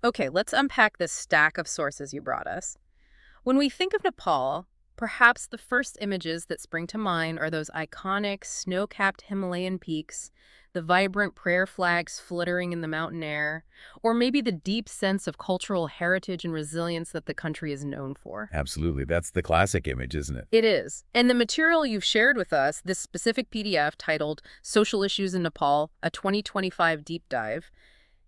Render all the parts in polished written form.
Okay, let's unpack this stack of sources you brought us. When we think of Nepal, perhaps the first images that spring to mind are those iconic snow-capped Himalayan peaks, the vibrant prayer flags fluttering in the mountain air, or maybe the deep sense of cultural heritage and resilience that the country is known for. Absolutely. That's the classic image, isn't it? It is. And the material you've shared with us, this specific PDF titled Social Issues in Nepal, a 2025 deep dive,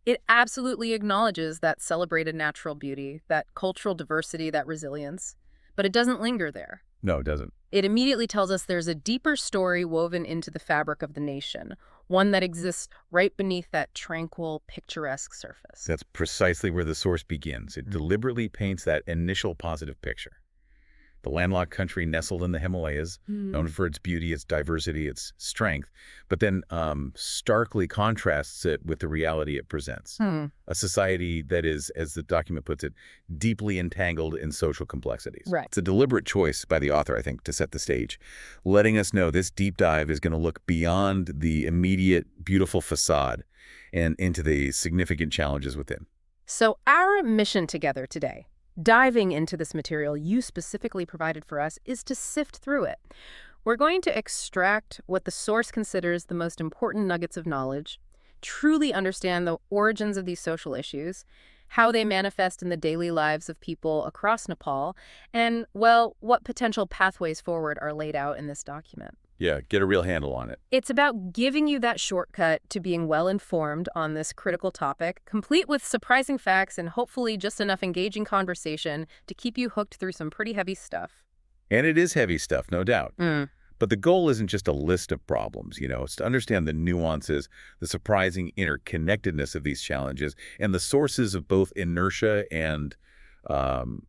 it absolutely acknowledges that celebrated natural beauty, that cultural diversity, that resilience. But it doesn't linger there. No, it doesn't. It immediately tells us there's a deeper story woven into the fabric of the nation, one that exists right beneath that tranquil, picturesque surface. That's precisely where the source begins. It deliberately paints that initial positive picture. The landlocked country nestled in the Himalayas, known for its beauty, its diversity, its strength, but then starkly contrasts it with the reality it presents. A society that is, as the document puts it, deeply entangled in social complexities. Right. It's a deliberate choice by the author, I think, to set the stage, letting us know this deep dive is going to look beyond the immediate, beautiful facade and into the significant challenges within. So our mission together today, diving into this material you specifically provided for us, is to sift through it. We're going to extract what the source considers the most important nuggets of knowledge, truly understand the origins of these social issues, how they manifest in the daily lives of people across Nepal, and, well, what potential pathways forward are laid out in this document. Yeah, get a real handle on it. It's about giving you that shortcut to being well-informed on this critical topic, complete with surprising facts and hopefully just enough engaging conversation to keep you hooked through some pretty heavy stuff. And it is heavy stuff, no doubt. But the goal isn't just a list of problems, it's to understand the nuances, the surprising interconnectedness of these challenges, and the sources of both inertia and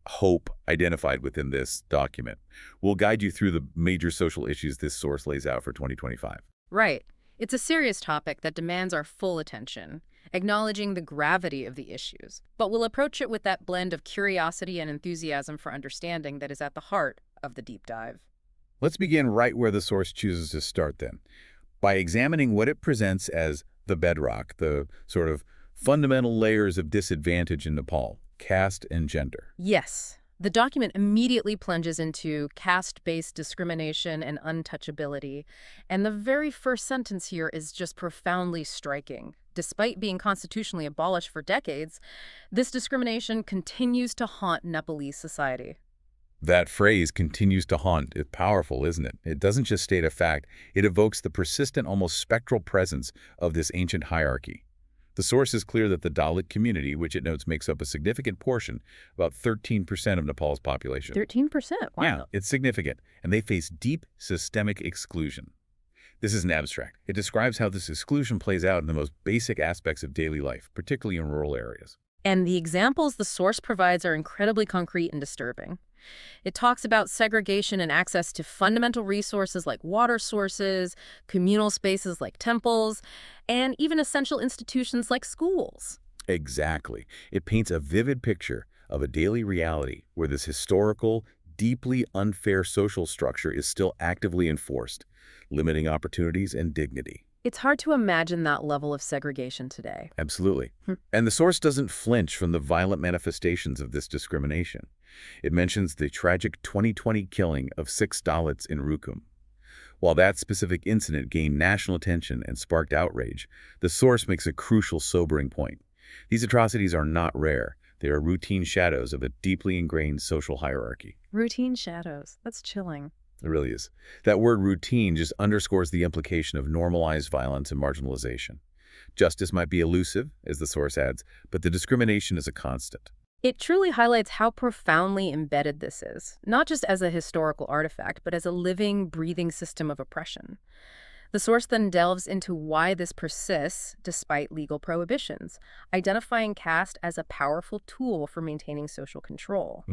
hope identified within this document. We'll guide you through the major social issues this source lays out for 2025. Right. It's a serious topic that demands our full attention, acknowledging the gravity of the issues. But we'll approach it with that blend of curiosity and enthusiasm for understanding that is at the heart of the deep dive. Let's begin right where the source chooses to start then, by examining what it presents as the bedrock, the sort of fundamental layers of disadvantage in Nepal: caste and gender. Yes. The document immediately plunges into caste-based discrimination and untouchability, and the very first sentence here is just profoundly striking. Despite being constitutionally abolished for decades, this discrimination continues to haunt Nepalese society. That phrase, continues to haunt, is powerful, isn't it? It doesn't just state a fact, it evokes the persistent, almost spectral presence of this ancient hierarchy. The source is clear that the Dalit community, which it notes makes up a significant portion, about 13% of Nepal's population. 13%? Wow. Yeah, it's significant, and they face deep systemic exclusion. This isn't abstract. It describes how this exclusion plays out in the most basic aspects of daily life, particularly in rural areas. And the examples the source provides are incredibly concrete and disturbing. It talks about segregation and access to fundamental resources like water sources, communal spaces like temples, and even essential institutions like schools. Exactly. It paints a vivid picture of a daily reality where this historical, deeply unfair social structure is still actively enforced, limiting opportunities and dignity. It's hard to imagine that level of segregation today. Absolutely. And the source doesn't flinch from the violent manifestations of this discrimination. It mentions the tragic 2020 killing of 6 Dalits in Rukum. While that specific incident gained national attention and sparked outrage, the source makes a crucial, sobering point. These atrocities are not rare. They are routine shadows of a deeply ingrained social hierarchy. Routine shadows. That's chilling. It really is. That word routine just underscores the implication of normalized violence and marginalization. Justice might be elusive, as the source adds, but the discrimination is a constant. It truly highlights how profoundly embedded this is, not just as a historical artifact, but as a living, breathing system of oppression. The source then delves into why this persists despite legal prohibitions, identifying caste as a powerful tool for maintaining social control.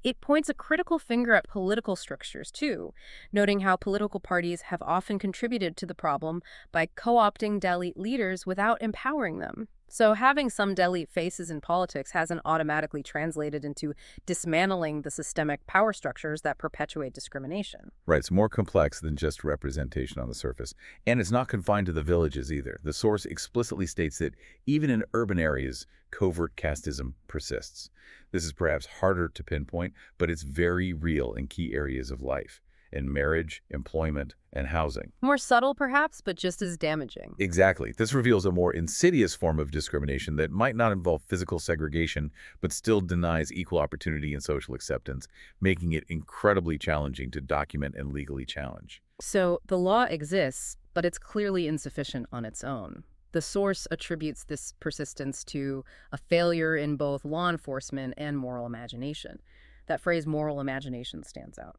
It points a critical finger at political structures, too, noting how political parties have often contributed to the problem by co-opting Dalit leaders without empowering them. So having some elite faces in politics hasn't automatically translated into dismantling the systemic power structures that perpetuate discrimination. Right, it's more complex than just representation on the surface. And it's not confined to the villages either. The source explicitly states that even in urban areas, covert casteism persists. This is perhaps harder to pinpoint, but it's very real in key areas of life, in marriage, employment, and housing. More subtle, perhaps, but just as damaging. Exactly. This reveals a more insidious form of discrimination that might not involve physical segregation, but still denies equal opportunity and social acceptance, making it incredibly challenging to document and legally challenge. So the law exists, but it's clearly insufficient on its own. The source attributes this persistence to a failure in both law enforcement and moral imagination. That phrase, moral imagination, stands out.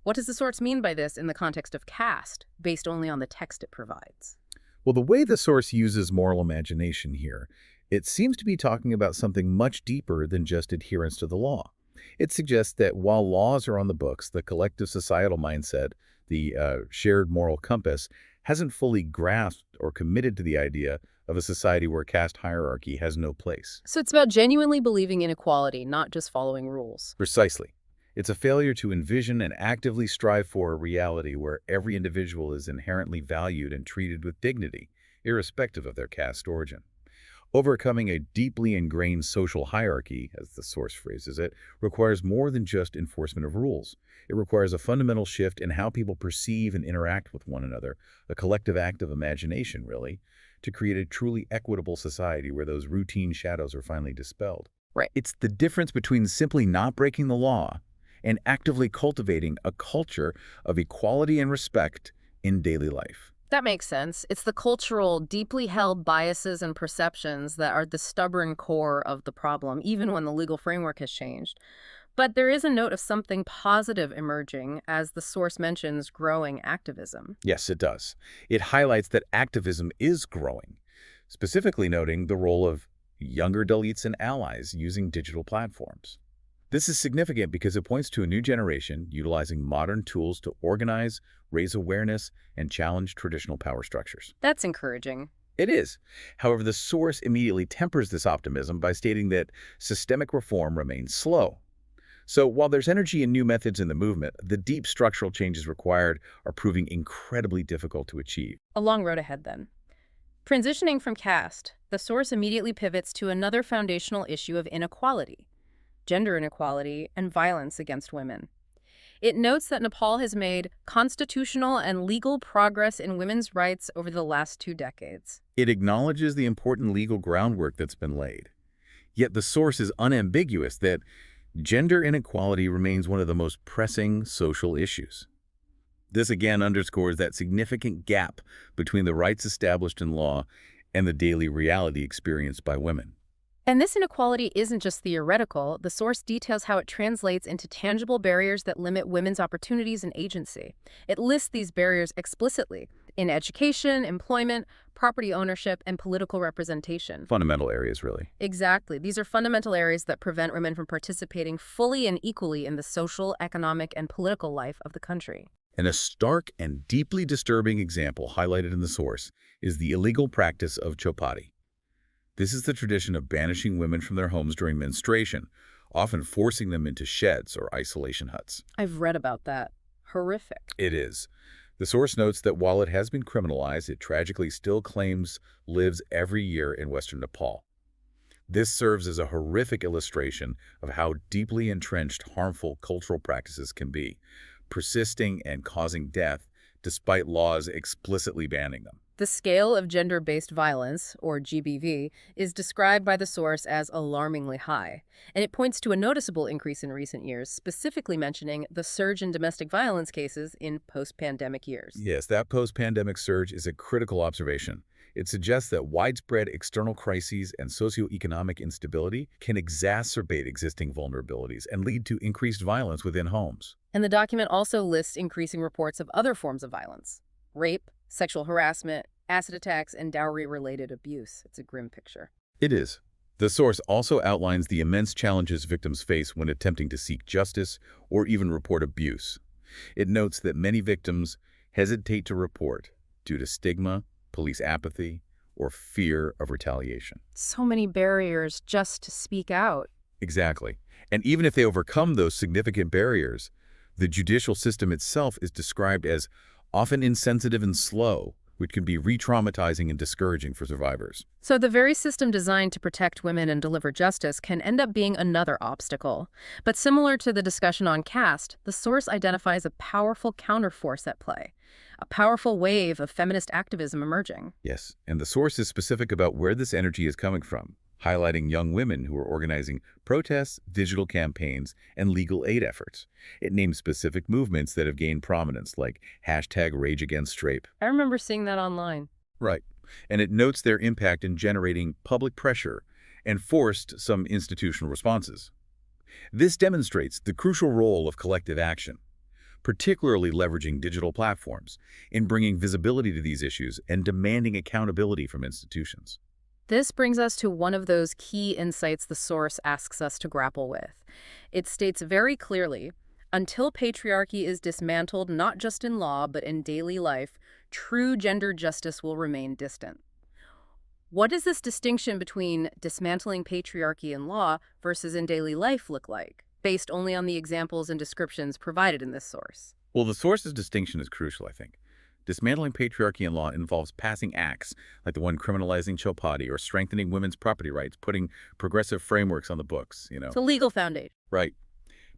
What does the source mean by this in the context of caste, based only on the text it provides? Well, the way the source uses moral imagination here, it seems to be talking about something much deeper than just adherence to the law. It suggests that while laws are on the books, the collective societal mindset, the shared moral compass, hasn't fully grasped or committed to the idea of a society where caste hierarchy has no place. So it's about genuinely believing in equality, not just following rules. Precisely. It's a failure to envision and actively strive for a reality where every individual is inherently valued and treated with dignity, irrespective of their caste origin. Overcoming a deeply ingrained social hierarchy, as the source phrases it, requires more than just enforcement of rules. It requires a fundamental shift in how people perceive and interact with one another, a collective act of imagination, really, to create a truly equitable society where those routine shadows are finally dispelled. Right. It's the difference between simply not breaking the law and actively cultivating a culture of equality and respect in daily life. That makes sense. It's the cultural, deeply held biases and perceptions that are the stubborn core of the problem, even when the legal framework has changed. But there is a note of something positive emerging, as the source mentions growing activism. Yes, it does. It highlights that activism is growing, specifically noting the role of younger Dalits and allies using digital platforms. This is significant because it points to a new generation utilizing modern tools to organize, raise awareness, and challenge traditional power structures. That's encouraging. It is. However, the source immediately tempers this optimism by stating that systemic reform remains slow. So while there's energy and new methods in the movement, the deep structural changes required are proving incredibly difficult to achieve. A long road ahead, then. Transitioning from caste, the source immediately pivots to another foundational issue of inequality: gender inequality and violence against women. It notes that Nepal has made constitutional and legal progress in women's rights over the last 2 decades. It acknowledges the important legal groundwork that's been laid. Yet the source is unambiguous that gender inequality remains one of the most pressing social issues. This again underscores that significant gap between the rights established in law and the daily reality experienced by women. And this inequality isn't just theoretical. The source details how it translates into tangible barriers that limit women's opportunities and agency. It lists these barriers explicitly in education, employment, property ownership, and political representation. Fundamental areas, really. Exactly. These are fundamental areas that prevent women from participating fully and equally in the social, economic, and political life of the country. And a stark and deeply disturbing example highlighted in the source is the illegal practice of chopati. This is the tradition of banishing women from their homes during menstruation, often forcing them into sheds or isolation huts. I've read about that. Horrific. It is. The source notes that while it has been criminalized, it tragically still claims lives every year in western Nepal. This serves as a horrific illustration of how deeply entrenched harmful cultural practices can be, persisting and causing death despite laws explicitly banning them. The scale of gender-based violence, or GBV, is described by the source as alarmingly high, and it points to a noticeable increase in recent years, specifically mentioning the surge in domestic violence cases in post-pandemic years. Yes, that post-pandemic surge is a critical observation. It suggests that widespread external crises and socioeconomic instability can exacerbate existing vulnerabilities and lead to increased violence within homes. And the document also lists increasing reports of other forms of violence: rape, sexual harassment, acid attacks, and dowry-related abuse. It's a grim picture. It is. The source also outlines the immense challenges victims face when attempting to seek justice or even report abuse. It notes that many victims hesitate to report due to stigma, police apathy, or fear of retaliation. So many barriers just to speak out. Exactly. And even if they overcome those significant barriers, the judicial system itself is described as often insensitive and slow, which can be re-traumatizing and discouraging for survivors. So the very system designed to protect women and deliver justice can end up being another obstacle. But similar to the discussion on caste, the source identifies a powerful counterforce at play, a powerful wave of feminist activism emerging. Yes, and the source is specific about where this energy is coming from, highlighting young women who are organizing protests, digital campaigns, and legal aid efforts. It names specific movements that have gained prominence, like #RageAgainstRape. I remember seeing that online. Right. And it notes their impact in generating public pressure and forced some institutional responses. This demonstrates the crucial role of collective action, particularly leveraging digital platforms in bringing visibility to these issues and demanding accountability from institutions. This brings us to one of those key insights the source asks us to grapple with. It states very clearly, until patriarchy is dismantled not just in law but in daily life, true gender justice will remain distant. What does this distinction between dismantling patriarchy in law versus in daily life look like, based only on the examples and descriptions provided in this source? Well, the source's distinction is crucial, I think. Dismantling patriarchy in law involves passing acts, like the one criminalizing chopati or strengthening women's property rights, putting progressive frameworks on the books, It's a legal foundation. Right.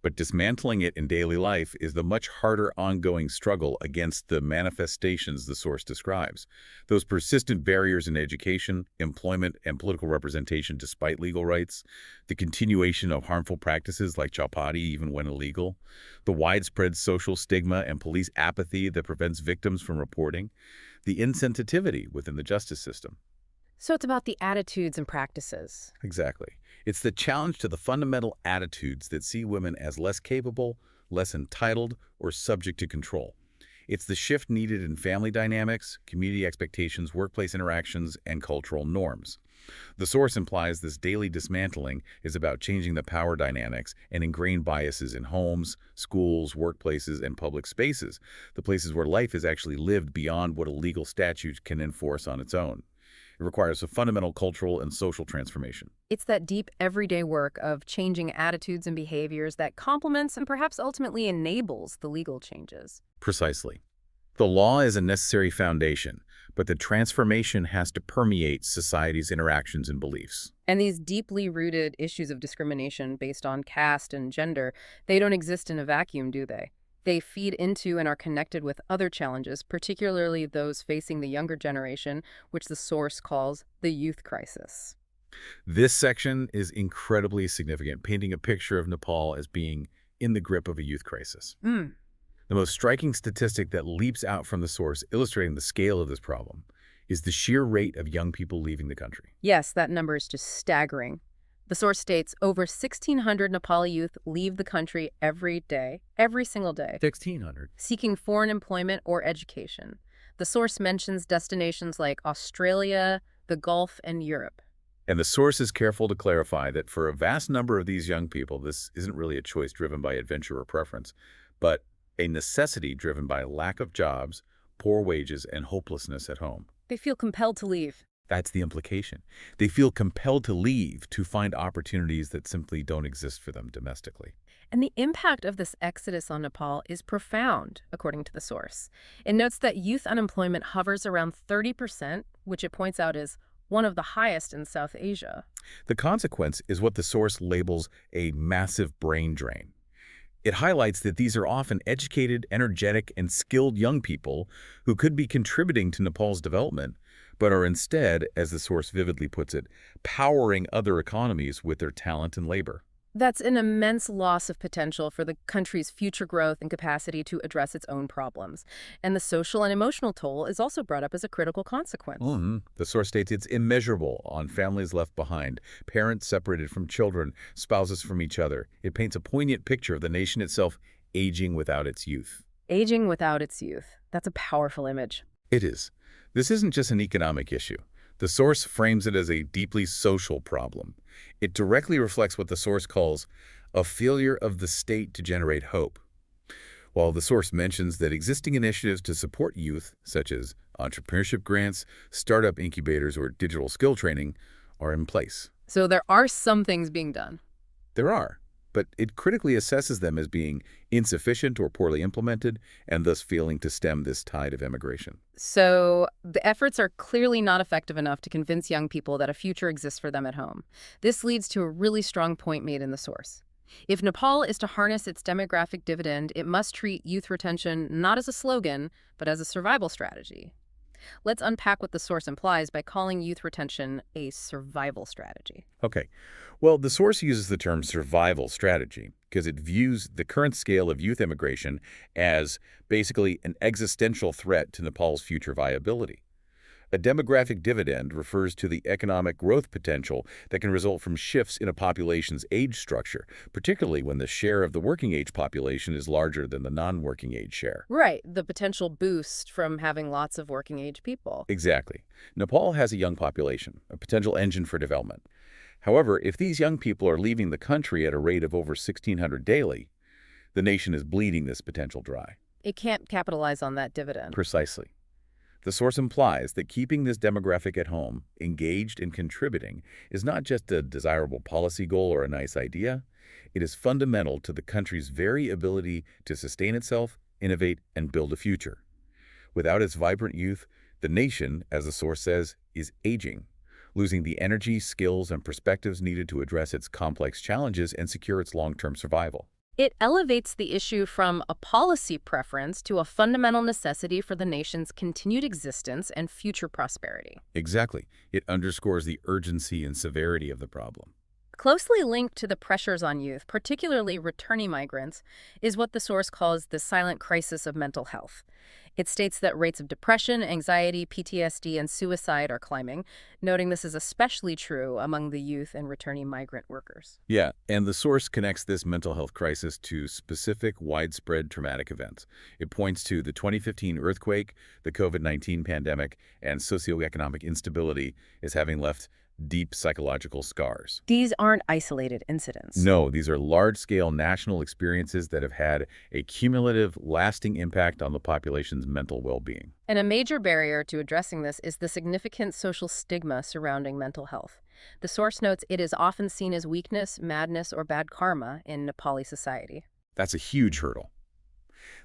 But dismantling it in daily life is the much harder ongoing struggle against the manifestations the source describes. Those persistent barriers in education, employment, and political representation despite legal rights, the continuation of harmful practices like chowpatty even when illegal, the widespread social stigma and police apathy that prevents victims from reporting, the insensitivity within the justice system. So it's about the attitudes and practices. Exactly. It's the challenge to the fundamental attitudes that see women as less capable, less entitled, or subject to control. It's the shift needed in family dynamics, community expectations, workplace interactions, and cultural norms. The source implies this daily dismantling is about changing the power dynamics and ingrained biases in homes, schools, workplaces, and public spaces, the places where life is actually lived beyond what a legal statute can enforce on its own. It requires a fundamental cultural and social transformation. It's that deep, everyday work of changing attitudes and behaviors that complements and perhaps ultimately enables the legal changes. Precisely. The law is a necessary foundation, but the transformation has to permeate society's interactions and beliefs. And these deeply rooted issues of discrimination based on caste and gender, they don't exist in a vacuum, do they? They feed into and are connected with other challenges, particularly those facing the younger generation, which the source calls the youth crisis. This section is incredibly significant, painting a picture of Nepal as being in the grip of a youth crisis. The most striking statistic that leaps out from the source, illustrating the scale of this problem, is the sheer rate of young people leaving the country. Yes, that number is just staggering. The source states over 1,600 Nepali youth leave the country every day, every single day, 1,600. seeking foreign employment or education. The source mentions destinations like Australia, the Gulf, and Europe. And the source is careful to clarify that for a vast number of these young people, this isn't really a choice driven by adventure or preference, but a necessity driven by lack of jobs, poor wages, and hopelessness at home. They feel compelled to leave. That's the implication. They feel compelled to leave to find opportunities that simply don't exist for them domestically. And the impact of this exodus on Nepal is profound, according to the source. It notes that youth unemployment hovers around 30%, which it points out is one of the highest in South Asia. The consequence is what the source labels a massive brain drain. It highlights that these are often educated, energetic, and skilled young people who could be contributing to Nepal's development, but are instead, as the source vividly puts it, powering other economies with their talent and labor. That's an immense loss of potential for the country's future growth and capacity to address its own problems. And the social and emotional toll is also brought up as a critical consequence. The source states it's immeasurable on families left behind, parents separated from children, spouses from each other. It paints a poignant picture of the nation itself aging without its youth. Aging without its youth. That's a powerful image. It is. This isn't just an economic issue. The source frames it as a deeply social problem. It directly reflects what the source calls a failure of the state to generate hope. while the source mentions that existing initiatives to support youth, such as entrepreneurship grants, startup incubators, or digital skill training, are in place. So there are some things being done. There are, but it critically assesses them as being insufficient or poorly implemented, and thus failing to stem this tide of immigration. So the efforts are clearly not effective enough to convince young people that a future exists for them at home. This leads to a really strong point made in the source. If Nepal is to harness its demographic dividend, it must treat youth retention not as a slogan, but as a survival strategy. Let's unpack what the source implies by calling youth retention a survival strategy. Okay. Well, the source uses the term survival strategy because it views the current scale of youth immigration as basically an existential threat to Nepal's future viability. A demographic dividend refers to the economic growth potential that can result from shifts in a population's age structure, particularly when the share of the working age population is larger than the non-working age share. Right, the potential boost from having lots of working age people. Exactly. Nepal has a young population, a potential engine for development. However, if these young people are leaving the country at a rate of over 1,600 daily, the nation is bleeding this potential dry. It can't capitalize on that dividend. Precisely. The source implies that keeping this demographic at home, engaged and contributing, is not just a desirable policy goal or a nice idea. It is fundamental to the country's very ability to sustain itself, innovate, and build a future. Without its vibrant youth, the nation, as the source says, is aging, losing the energy, skills, and perspectives needed to address its complex challenges and secure its long-term survival. It elevates the issue from a policy preference to a fundamental necessity for the nation's continued existence and future prosperity. Exactly. It underscores the urgency and severity of the problem. Closely linked to the pressures on youth, particularly returning migrants, is what the source calls the silent crisis of mental health. It states that rates of depression, anxiety, PTSD, and suicide are climbing, noting this is especially true among the youth and returning migrant workers. Yeah, and the source connects this mental health crisis to specific widespread traumatic events. It points to the 2015 earthquake, the COVID-19 pandemic, and socioeconomic instability as having left deep psychological scars. These aren't isolated incidents. No, these are large-scale national experiences that have had a cumulative, lasting impact on the population's mental well-being. And a major barrier to addressing this is the significant social stigma surrounding mental health. The source notes it is often seen as weakness, madness, or bad karma in Nepali society. That's a huge hurdle.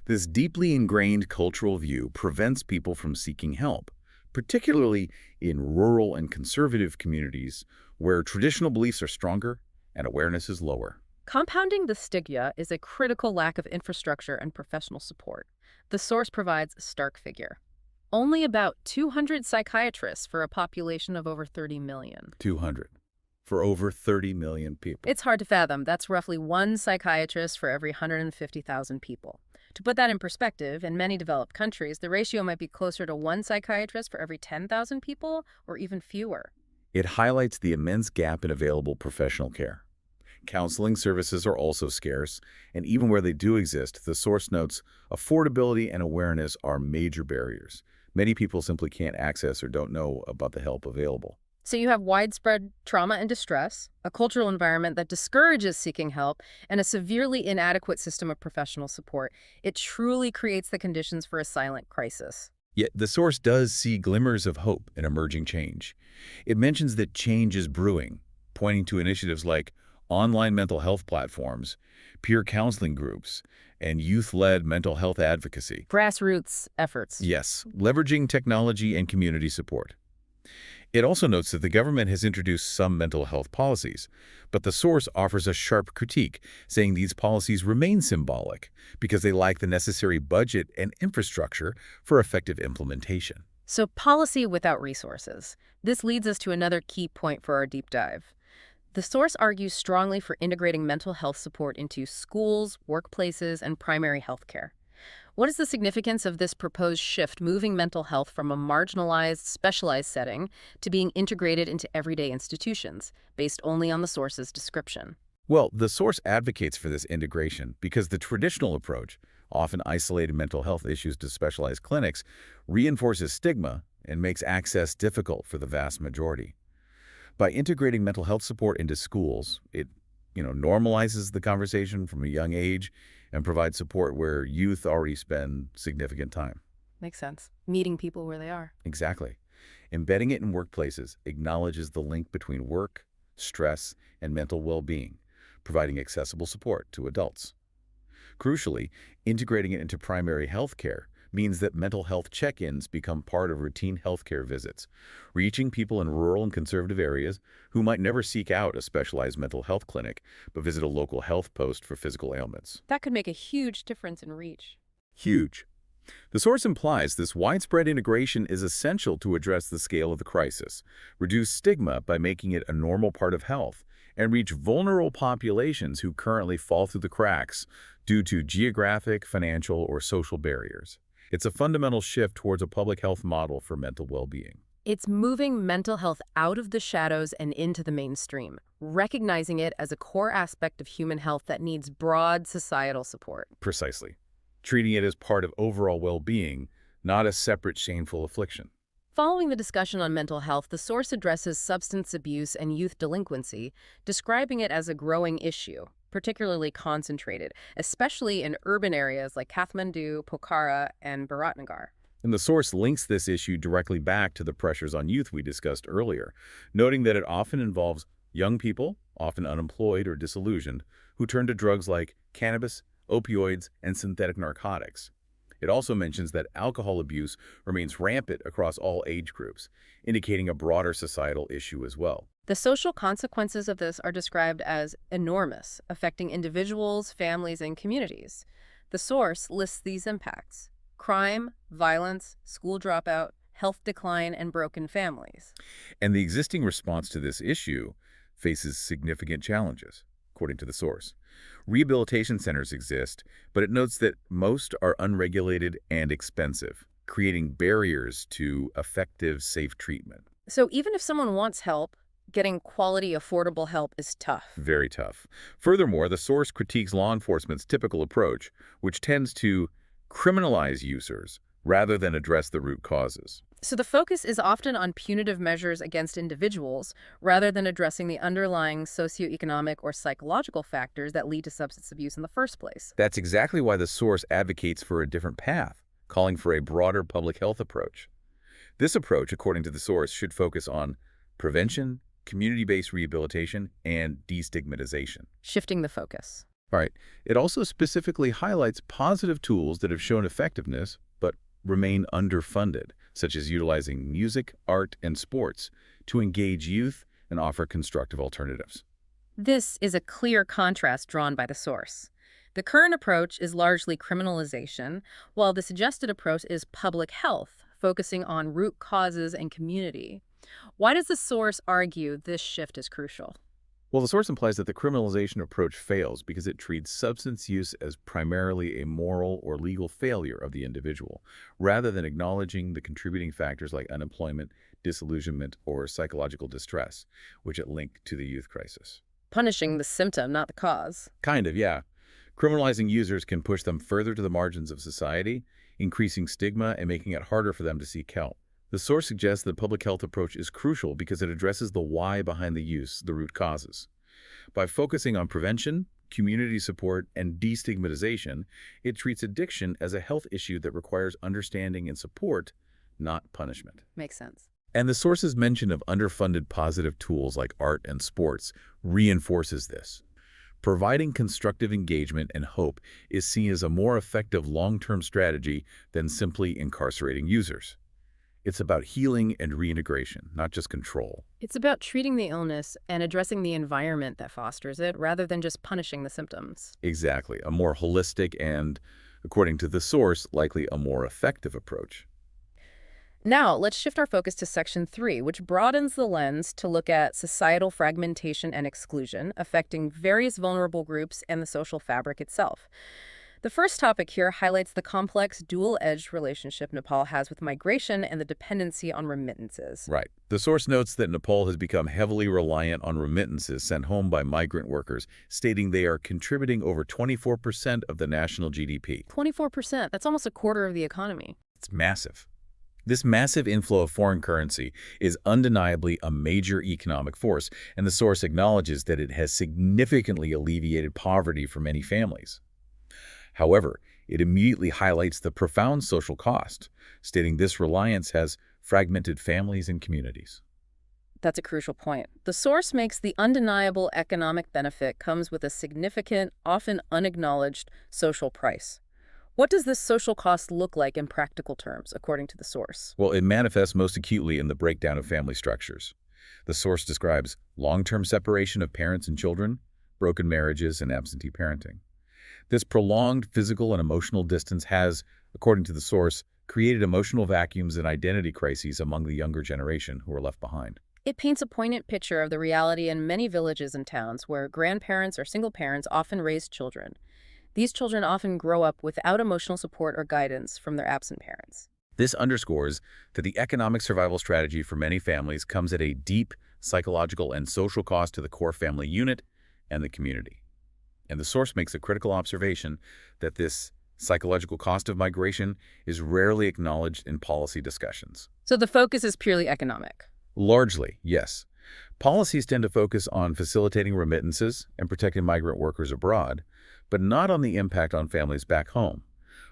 This deeply ingrained cultural view prevents people from seeking help, particularly in rural and conservative communities where traditional beliefs are stronger and awareness is lower. Compounding the stigma is a critical lack of infrastructure and professional support. The source provides a stark figure. Only about 200 psychiatrists for a population of over 30 million. 200 for over 30 million people. It's hard to fathom. That's roughly one psychiatrist for every 150,000 people. To put that in perspective, in many developed countries, the ratio might be closer to one psychiatrist for every 10,000 people, or even fewer. It highlights the immense gap in available professional care. Counseling services are also scarce, and even where they do exist, the source notes affordability and awareness are major barriers. Many people simply can't access or don't know about the help available. So you have widespread trauma and distress, a cultural environment that discourages seeking help, and a severely inadequate system of professional support. It truly creates the conditions for a silent crisis. Yet the source does see glimmers of hope in emerging change. It mentions that change is brewing, pointing to initiatives like online mental health platforms, peer counseling groups, and youth-led mental health advocacy. Grassroots efforts. Yes, leveraging technology and community support. It also notes that the government has introduced some mental health policies, but the source offers a sharp critique, saying these policies remain symbolic because they lack the necessary budget and infrastructure for effective implementation. So policy without resources. This leads us to another key point for our deep dive. The source argues strongly for integrating mental health support into schools, workplaces, and primary health care. What is the significance of this proposed shift, moving mental health from a marginalized, specialized setting to being integrated into everyday institutions, based only on the source's description? Well, the source advocates for this integration because the traditional approach, often isolated mental health issues to specialized clinics, reinforces stigma and makes access difficult for the vast majority. By integrating mental health support into schools, it normalizes the conversation from a young age and provides support where youth already spend significant time. Makes sense. Meeting people where they are. Exactly. Embedding it in workplaces acknowledges the link between work, stress, and mental well-being, providing accessible support to adults. Crucially, integrating it into primary health care means that mental health check-ins become part of routine healthcare visits, reaching people in rural and conservative areas who might never seek out a specialized mental health clinic, but visit a local health post for physical ailments. That could make a huge difference in reach. Huge. The source implies this widespread integration is essential to address the scale of the crisis, reduce stigma by making it a normal part of health, and reach vulnerable populations who currently fall through the cracks due to geographic, financial, or social barriers. It's a fundamental shift towards a public health model for mental well-being. It's moving mental health out of the shadows and into the mainstream, recognizing it as a core aspect of human health that needs broad societal support. Precisely. Treating it as part of overall well-being, not a separate shameful affliction. Following the discussion on mental health, the source addresses substance abuse and youth delinquency, describing it as a growing issue, particularly concentrated, especially in urban areas like Kathmandu, Pokhara, and Biratnagar. And the source links this issue directly back to the pressures on youth we discussed earlier, noting that it often involves young people, often unemployed or disillusioned, who turn to drugs like cannabis, opioids, and synthetic narcotics. It also mentions that alcohol abuse remains rampant across all age groups, indicating a broader societal issue as well. The social consequences of this are described as enormous, affecting individuals, families, and communities. The source lists these impacts: crime, violence, school dropout, health decline, and broken families. And the existing response to this issue faces significant challenges, according to the source. Rehabilitation centers exist, but it notes that most are unregulated and expensive, creating barriers to effective, safe treatment. So even if someone wants help, getting quality, affordable help is tough. Very tough. Furthermore, the source critiques law enforcement's typical approach, which tends to criminalize users rather than address the root causes. So the focus is often on punitive measures against individuals rather than addressing the underlying socioeconomic or psychological factors that lead to substance abuse in the first place. That's exactly why the source advocates for a different path, calling for a broader public health approach. This approach, according to the source, should focus on prevention, community-based rehabilitation, and destigmatization. Shifting the focus. Right. It also specifically highlights positive tools that have shown effectiveness but remain underfunded, such as utilizing music, art, and sports to engage youth and offer constructive alternatives. This is a clear contrast drawn by the source. The current approach is largely criminalization, while the suggested approach is public health, focusing on root causes and community. Why does the source argue this shift is crucial? Well, the source implies that the criminalization approach fails because it treats substance use as primarily a moral or legal failure of the individual, rather than acknowledging the contributing factors like unemployment, disillusionment, or psychological distress, which it linked to the youth crisis. Punishing the symptom, not the cause. Kind of, yeah. Criminalizing users can push them further to the margins of society, increasing stigma and making it harder for them to seek help. The source suggests that the public health approach is crucial because it addresses the why behind the use, the root causes. By focusing on prevention, community support, and destigmatization, it treats addiction as a health issue that requires understanding and support, not punishment. Makes sense. And the source's mention of underfunded positive tools like art and sports reinforces this. Providing constructive engagement and hope is seen as a more effective long-term strategy than simply incarcerating users. It's about healing and reintegration, not just control. It's about treating the illness and addressing the environment that fosters it, rather than just punishing the symptoms. Exactly. A more holistic and, according to the source, likely a more effective approach. Now, let's shift our focus to Section 3, which broadens the lens to look at societal fragmentation and exclusion, affecting various vulnerable groups and the social fabric itself. The first topic here highlights the complex, dual-edged relationship Nepal has with migration and the dependency on remittances. Right. The source notes that Nepal has become heavily reliant on remittances sent home by migrant workers, stating they are contributing over 24% of the national GDP. 24%, that's almost a quarter of the economy. It's massive. This massive inflow of foreign currency is undeniably a major economic force, and the source acknowledges that it has significantly alleviated poverty for many families. However, it immediately highlights the profound social cost, stating this reliance has fragmented families and communities. That's a crucial point. The source makes the undeniable economic benefit comes with a significant, often unacknowledged social price. What does this social cost look like in practical terms, according to the source? Well, it manifests most acutely in the breakdown of family structures. The source describes long-term separation of parents and children, broken marriages, and absentee parenting. This prolonged physical and emotional distance has, according to the source, created emotional vacuums and identity crises among the younger generation who are left behind. It paints a poignant picture of the reality in many villages and towns where grandparents or single parents often raise children. These children often grow up without emotional support or guidance from their absent parents. This underscores that the economic survival strategy for many families comes at a deep psychological and social cost to the core family unit and the community. And the source makes a critical observation that this psychological cost of migration is rarely acknowledged in policy discussions. So the focus is purely economic. Largely, yes. Policies tend to focus on facilitating remittances and protecting migrant workers abroad, but not on the impact on families back home.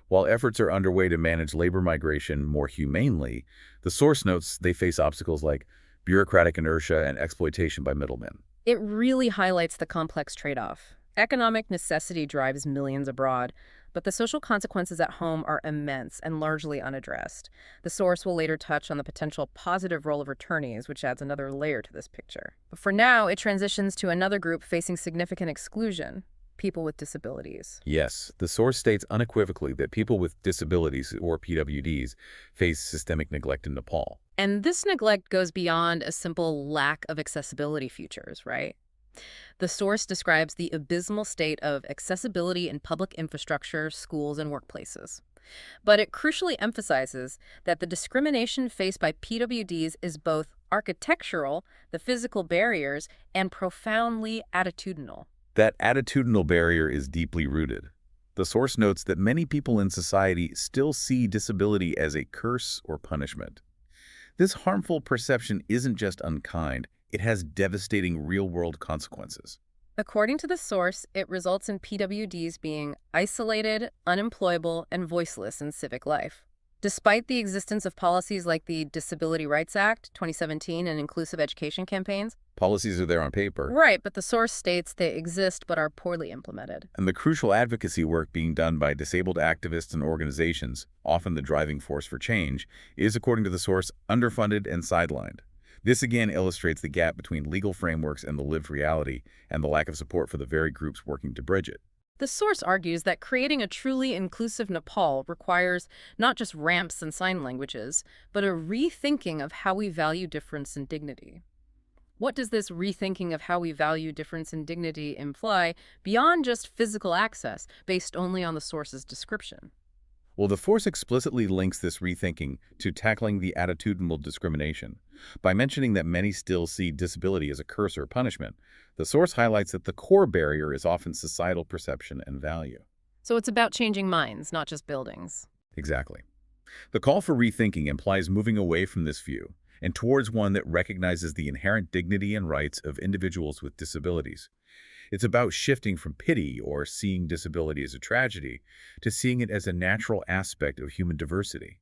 While efforts are underway to manage labor migration more humanely, the source notes they face obstacles like bureaucratic inertia and exploitation by middlemen. It really highlights the complex trade-off. Economic necessity drives millions abroad, but the social consequences at home are immense and largely unaddressed. The source will later touch on the potential positive role of returnees, which adds another layer to this picture. But for now, it transitions to another group facing significant exclusion: people with disabilities. Yes, the source states unequivocally that people with disabilities, or PWDs, face systemic neglect in Nepal. And this neglect goes beyond a simple lack of accessibility features, right? The source describes the abysmal state of accessibility in public infrastructure, schools, and workplaces. But it crucially emphasizes that the discrimination faced by PWDs is both architectural, the physical barriers, and profoundly attitudinal. That attitudinal barrier is deeply rooted. The source notes that many people in society still see disability as a curse or punishment. This harmful perception isn't just unkind, it has devastating real-world consequences. According to the source, it results in PWDs being isolated, unemployable, and voiceless in civic life. Despite the existence of policies like the Disability Rights Act, 2017, and inclusive education campaigns. Policies are there on paper. Right, but the source states they exist but are poorly implemented. And the crucial advocacy work being done by disabled activists and organizations, often the driving force for change, is, according to the source, underfunded and sidelined. This again illustrates the gap between legal frameworks and the lived reality, and the lack of support for the very groups working to bridge it. The source argues that creating a truly inclusive Nepal requires not just ramps and sign languages, but a rethinking of how we value difference and dignity. What does this rethinking of how we value difference and dignity imply beyond just physical access, based only on the source's description? Well, the source explicitly links this rethinking to tackling the attitudinal discrimination. By mentioning that many still see disability as a curse or punishment, the source highlights that the core barrier is often societal perception and value. So it's about changing minds, not just buildings. Exactly. The call for rethinking implies moving away from this view and towards one that recognizes the inherent dignity and rights of individuals with disabilities. It's about shifting from pity or seeing disability as a tragedy to seeing it as a natural aspect of human diversity.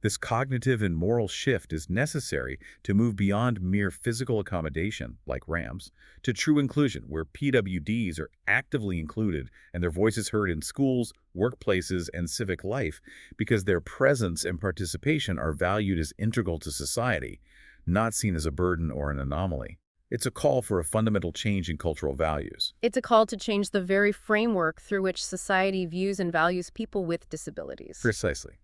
This cognitive and moral shift is necessary to move beyond mere physical accommodation, like ramps, to true inclusion, where PWDs are actively included and their voices heard in schools, workplaces, and civic life because their presence and participation are valued as integral to society, not seen as a burden or an anomaly. It's a call for a fundamental change in cultural values. It's a call to change the very framework through which society views and values people with disabilities. Precisely.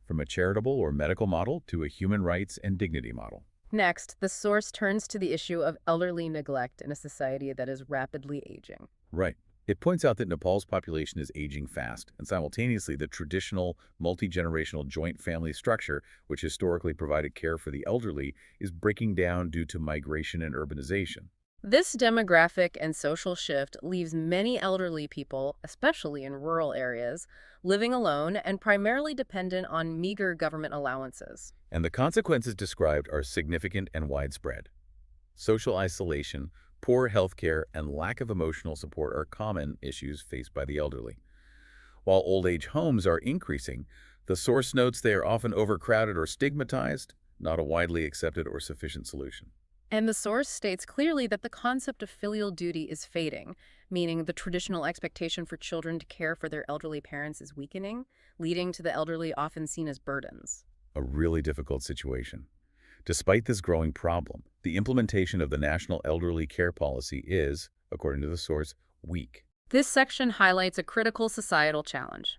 From a charitable or medical model to a human rights and dignity model. Next, the source turns to the issue of elderly neglect in a society that is rapidly aging. Right. It points out that Nepal's population is aging fast, and simultaneously the traditional multi-generational joint family structure, which historically provided care for the elderly, is breaking down due to migration and urbanization. This demographic and social shift leaves many elderly people, especially in rural areas, living alone and primarily dependent on meager government allowances. And the consequences described are significant and widespread. Social isolation, poor health care, and lack of emotional support are common issues faced by the elderly. While old age homes are increasing, the source notes they are often overcrowded or stigmatized, not a widely accepted or sufficient solution. And the source states clearly that the concept of filial duty is fading, meaning the traditional expectation for children to care for their elderly parents is weakening, leading to the elderly often seen as burdens. A really difficult situation. Despite this growing problem, the implementation of the National Elderly Care Policy is, according to the source, weak. This section highlights a critical societal challenge.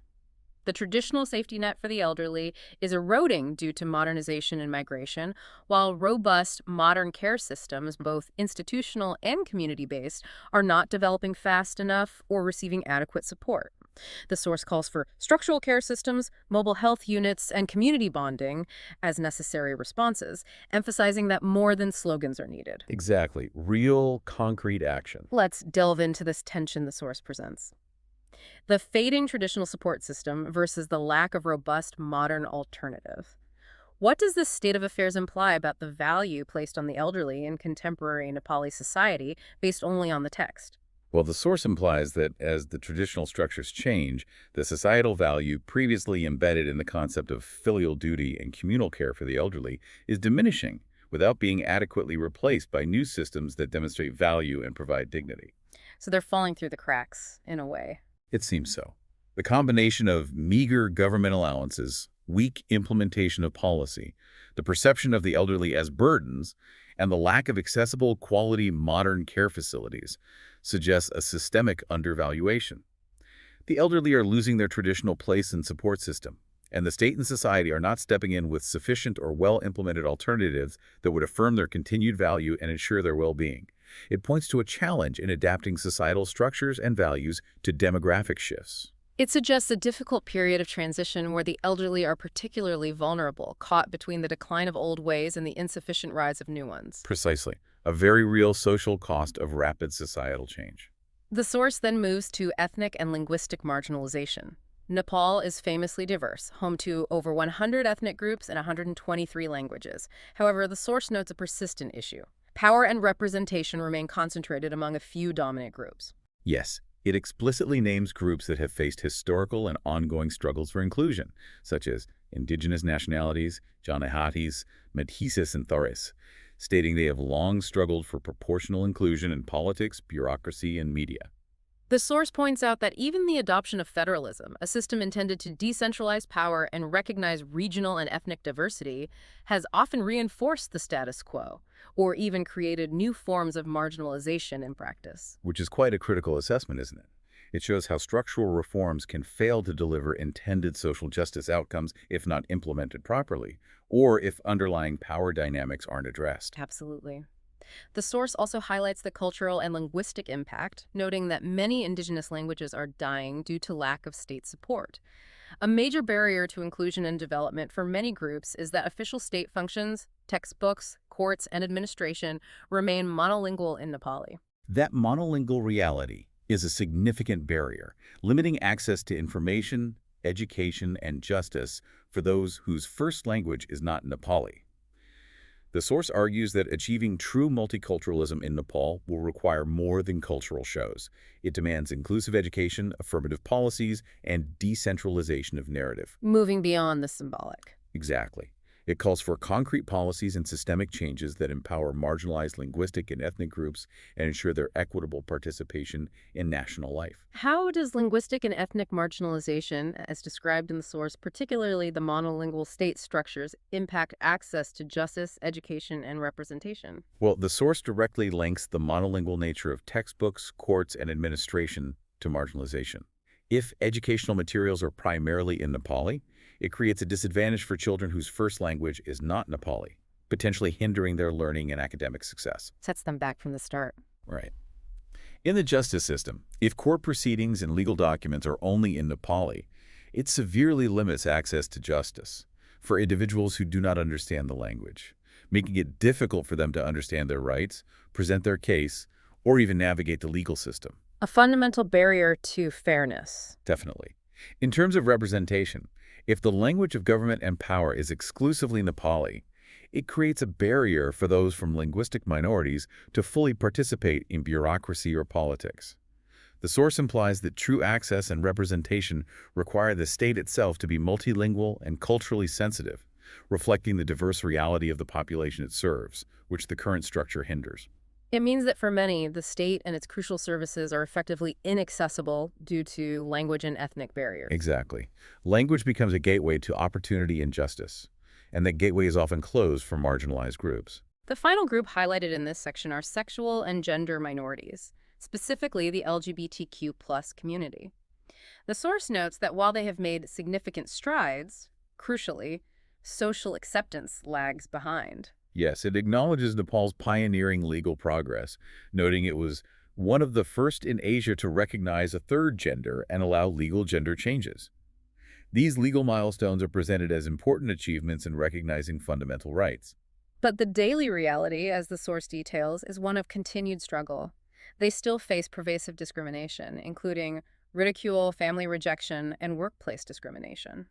The traditional safety net for the elderly is eroding due to modernization and migration, while robust, modern care systems, both institutional and community-based, are not developing fast enough or receiving adequate support. The source calls for structural care systems, mobile health units, and community bonding as necessary responses, emphasizing that more than slogans are needed. Exactly. Real, concrete action. Let's delve into this tension the source presents. The fading traditional support system versus the lack of robust modern alternative. What does this state of affairs imply about the value placed on the elderly in contemporary Nepali society based only on the text? Well, the source implies that as the traditional structures change, the societal value previously embedded in the concept of filial duty and communal care for the elderly is diminishing without being adequately replaced by new systems that demonstrate value and provide dignity. So they're falling through the cracks, in a way. It seems so. The combination of meager government allowances, weak implementation of policy, the perception of the elderly as burdens, and the lack of accessible, quality, modern care facilities suggests a systemic undervaluation. The elderly are losing their traditional place and support system, and the state and society are not stepping in with sufficient or well-implemented alternatives that would affirm their continued value and ensure their well-being. It points to a challenge in adapting societal structures and values to demographic shifts. It suggests a difficult period of transition where the elderly are particularly vulnerable, caught between the decline of old ways and the insufficient rise of new ones. Precisely. A very real social cost of rapid societal change. The source then moves to ethnic and linguistic marginalization. Nepal is famously diverse, home to over 100 ethnic groups and 123 languages. However, the source notes a persistent issue. Power and representation remain concentrated among a few dominant groups. Yes, it explicitly names groups that have faced historical and ongoing struggles for inclusion, such as indigenous nationalities, Janahatis, Métis, and Thoris, stating they have long struggled for proportional inclusion in politics, bureaucracy, and media. The source points out that even the adoption of federalism, a system intended to decentralize power and recognize regional and ethnic diversity, has often reinforced the status quo, or even created new forms of marginalization in practice. Which is quite a critical assessment, isn't it? It shows how structural reforms can fail to deliver intended social justice outcomes if not implemented properly, or if underlying power dynamics aren't addressed. Absolutely. The source also highlights the cultural and linguistic impact, noting that many indigenous languages are dying due to lack of state support. A major barrier to inclusion and development for many groups is that official state functions, textbooks, courts, and administration remain monolingual in Nepali. That monolingual reality is a significant barrier, limiting access to information, education, and justice for those whose first language is not Nepali. The source argues that achieving true multiculturalism in Nepal will require more than cultural shows. It demands inclusive education, affirmative policies, and decentralization of narrative. Moving beyond the symbolic. Exactly. It calls for concrete policies and systemic changes that empower marginalized linguistic and ethnic groups and ensure their equitable participation in national life. How does linguistic and ethnic marginalization, as described in the source, particularly the monolingual state structures, impact access to justice, education, and representation? Well, the source directly links the monolingual nature of textbooks, courts, and administration to marginalization. If educational materials are primarily in Nepali, it creates a disadvantage for children whose first language is not Nepali, potentially hindering their learning and academic success. Sets them back from the start. Right. In the justice system, if court proceedings and legal documents are only in Nepali, it severely limits access to justice for individuals who do not understand the language, making it difficult for them to understand their rights, present their case, or even navigate the legal system. A fundamental barrier to fairness. Definitely. In terms of representation, if the language of government and power is exclusively Nepali, it creates a barrier for those from linguistic minorities to fully participate in bureaucracy or politics. The source implies that true access and representation require the state itself to be multilingual and culturally sensitive, reflecting the diverse reality of the population it serves, which the current structure hinders. It means that for many, the state and its crucial services are effectively inaccessible due to language and ethnic barriers. Exactly. Language becomes a gateway to opportunity and justice, and that gateway is often closed for marginalized groups. The final group highlighted in this section are sexual and gender minorities, specifically the LGBTQ+ community. The source notes that while they have made significant strides, crucially, social acceptance lags behind. Yes, it acknowledges Nepal's pioneering legal progress, noting it was one of the first in Asia to recognize a third gender and allow legal gender changes. These legal milestones are presented as important achievements in recognizing fundamental rights. But the daily reality, as the source details, is one of continued struggle. They still face pervasive discrimination, including ridicule, family rejection, and workplace discrimination.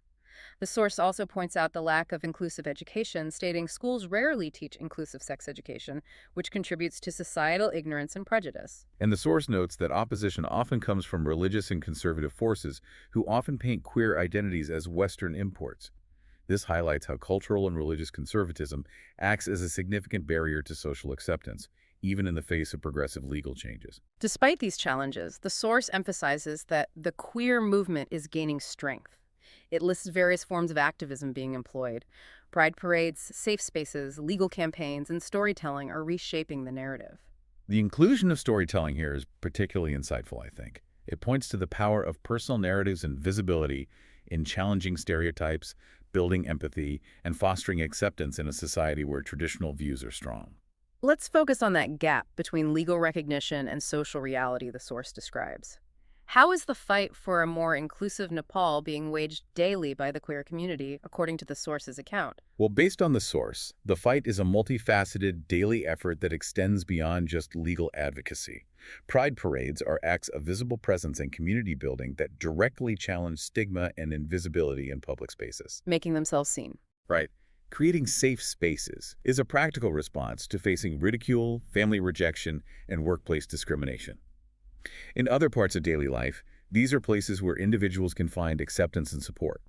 The source also points out the lack of inclusive education, stating schools rarely teach inclusive sex education, which contributes to societal ignorance and prejudice. And the source notes that opposition often comes from religious and conservative forces who often paint queer identities as Western imports. This highlights how cultural and religious conservatism acts as a significant barrier to social acceptance, even in the face of progressive legal changes. Despite these challenges, the source emphasizes that the queer movement is gaining strength. It lists various forms of activism being employed. Pride parades, safe spaces, legal campaigns, and storytelling are reshaping the narrative. The inclusion of storytelling here is particularly insightful, I think. It points to the power of personal narratives and visibility in challenging stereotypes, building empathy, and fostering acceptance in a society where traditional views are strong. Let's focus on that gap between legal recognition and social reality the source describes. How is the fight for a more inclusive Nepal being waged daily by the queer community, according to the source's account? Well, based on the source, the fight is a multifaceted daily effort that extends beyond just legal advocacy. Pride parades are acts of visible presence and community building that directly challenge stigma and invisibility in public spaces. Making themselves seen. Right. Creating safe spaces is a practical response to facing ridicule, family rejection, and workplace discrimination. In other parts of daily life, these are places where individuals can find acceptance and support.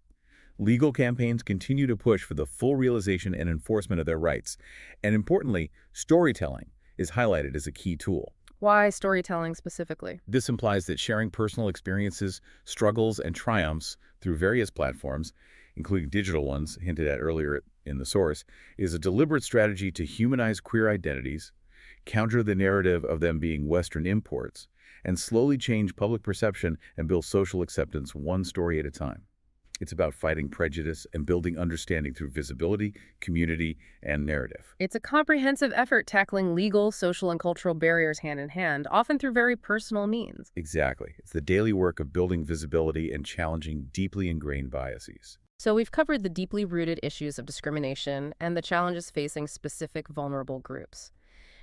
Legal campaigns continue to push for the full realization and enforcement of their rights, and importantly, storytelling is highlighted as a key tool. Why storytelling specifically? This implies that sharing personal experiences, struggles, and triumphs through various platforms, including digital ones hinted at earlier in the source, is a deliberate strategy to humanize queer identities, counter the narrative of them being Western imports, and slowly change public perception and build social acceptance one story at a time. It's about fighting prejudice and building understanding through visibility, community, and narrative. It's a comprehensive effort tackling legal, social, and cultural barriers hand in hand, often through very personal means. Exactly. It's the daily work of building visibility and challenging deeply ingrained biases. So we've covered the deeply rooted issues of discrimination and the challenges facing specific vulnerable groups.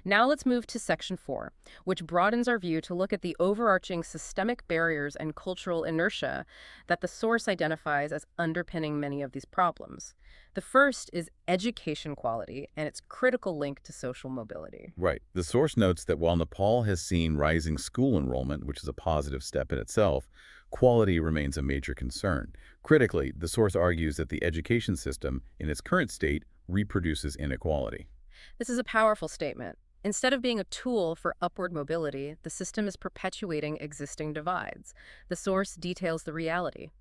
Now let's move to Section 4, which broadens our view to look at the overarching systemic barriers and cultural inertia that the source identifies as underpinning many of these problems. The first is education quality and its critical link to social mobility. Right. The source notes that while Nepal has seen rising school enrollment, which is a positive step in itself, quality remains a major concern. Critically, the source argues that the education system, in its current state, reproduces inequality. This is a powerful statement. Instead of being a tool for upward mobility, the system is perpetuating existing divides. The source details the reality.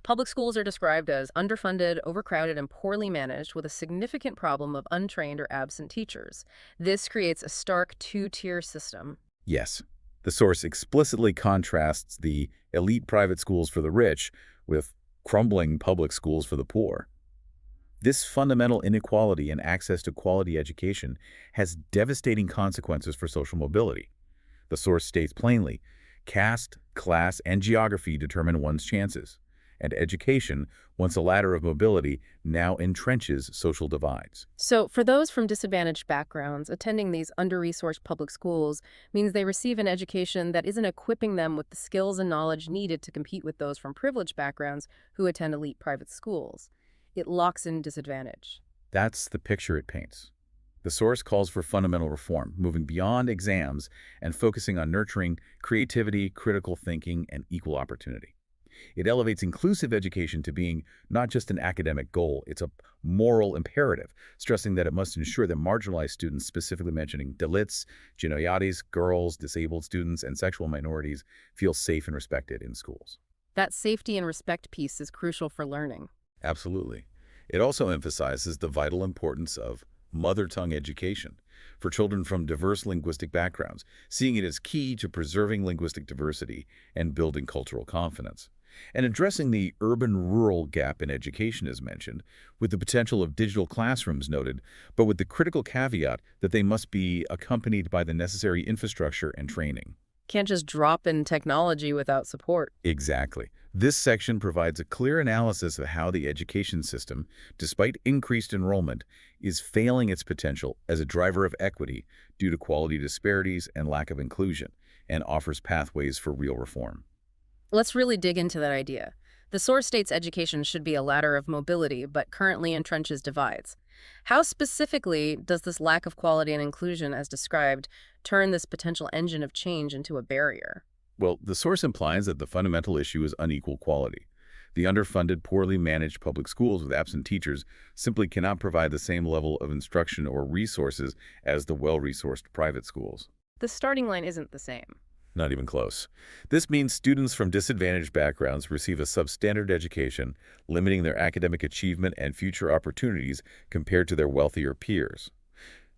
Public schools are described as underfunded, overcrowded, and poorly managed, with a significant problem of untrained or absent teachers. This creates a stark two-tier system. Yes. The source explicitly contrasts the elite private schools for the rich with crumbling public schools for the poor. This fundamental inequality in access to quality education has devastating consequences for social mobility. The source states plainly, caste, class, and geography determine one's chances, and education, once a ladder of mobility, now entrenches social divides. So, for those from disadvantaged backgrounds, attending these under-resourced public schools means they receive an education that isn't equipping them with the skills and knowledge needed to compete with those from privileged backgrounds who attend elite private schools. It locks in disadvantage. That's the picture it paints. The source calls for fundamental reform, moving beyond exams and focusing on nurturing creativity, critical thinking, and equal opportunity. It elevates inclusive education to being not just an academic goal, it's a moral imperative, stressing that it must ensure that marginalized students, specifically mentioning Dalits, Jinoyatis, girls, disabled students, and sexual minorities, feel safe and respected in schools. That safety and respect piece is crucial for learning. Absolutely. It also emphasizes the vital importance of mother tongue education for children from diverse linguistic backgrounds, seeing it as key to preserving linguistic diversity and building cultural confidence. And addressing the urban-rural gap in education is mentioned, with the potential of digital classrooms noted, but with the critical caveat that they must be accompanied by the necessary infrastructure and training. Can't just drop in technology without support. Exactly. This section provides a clear analysis of how the education system, despite increased enrollment, is failing its potential as a driver of equity due to quality disparities and lack of inclusion, and offers pathways for real reform. Let's really dig into that idea. The source states education should be a ladder of mobility, but currently entrenches divides. How specifically does this lack of quality and inclusion, as described, turn this potential engine of change into a barrier? Well, the source implies that the fundamental issue is unequal quality. The underfunded, poorly managed public schools with absent teachers simply cannot provide the same level of instruction or resources as the well-resourced private schools. The starting line isn't the same. Not even close. This means students from disadvantaged backgrounds receive a substandard education, limiting their academic achievement and future opportunities compared to their wealthier peers.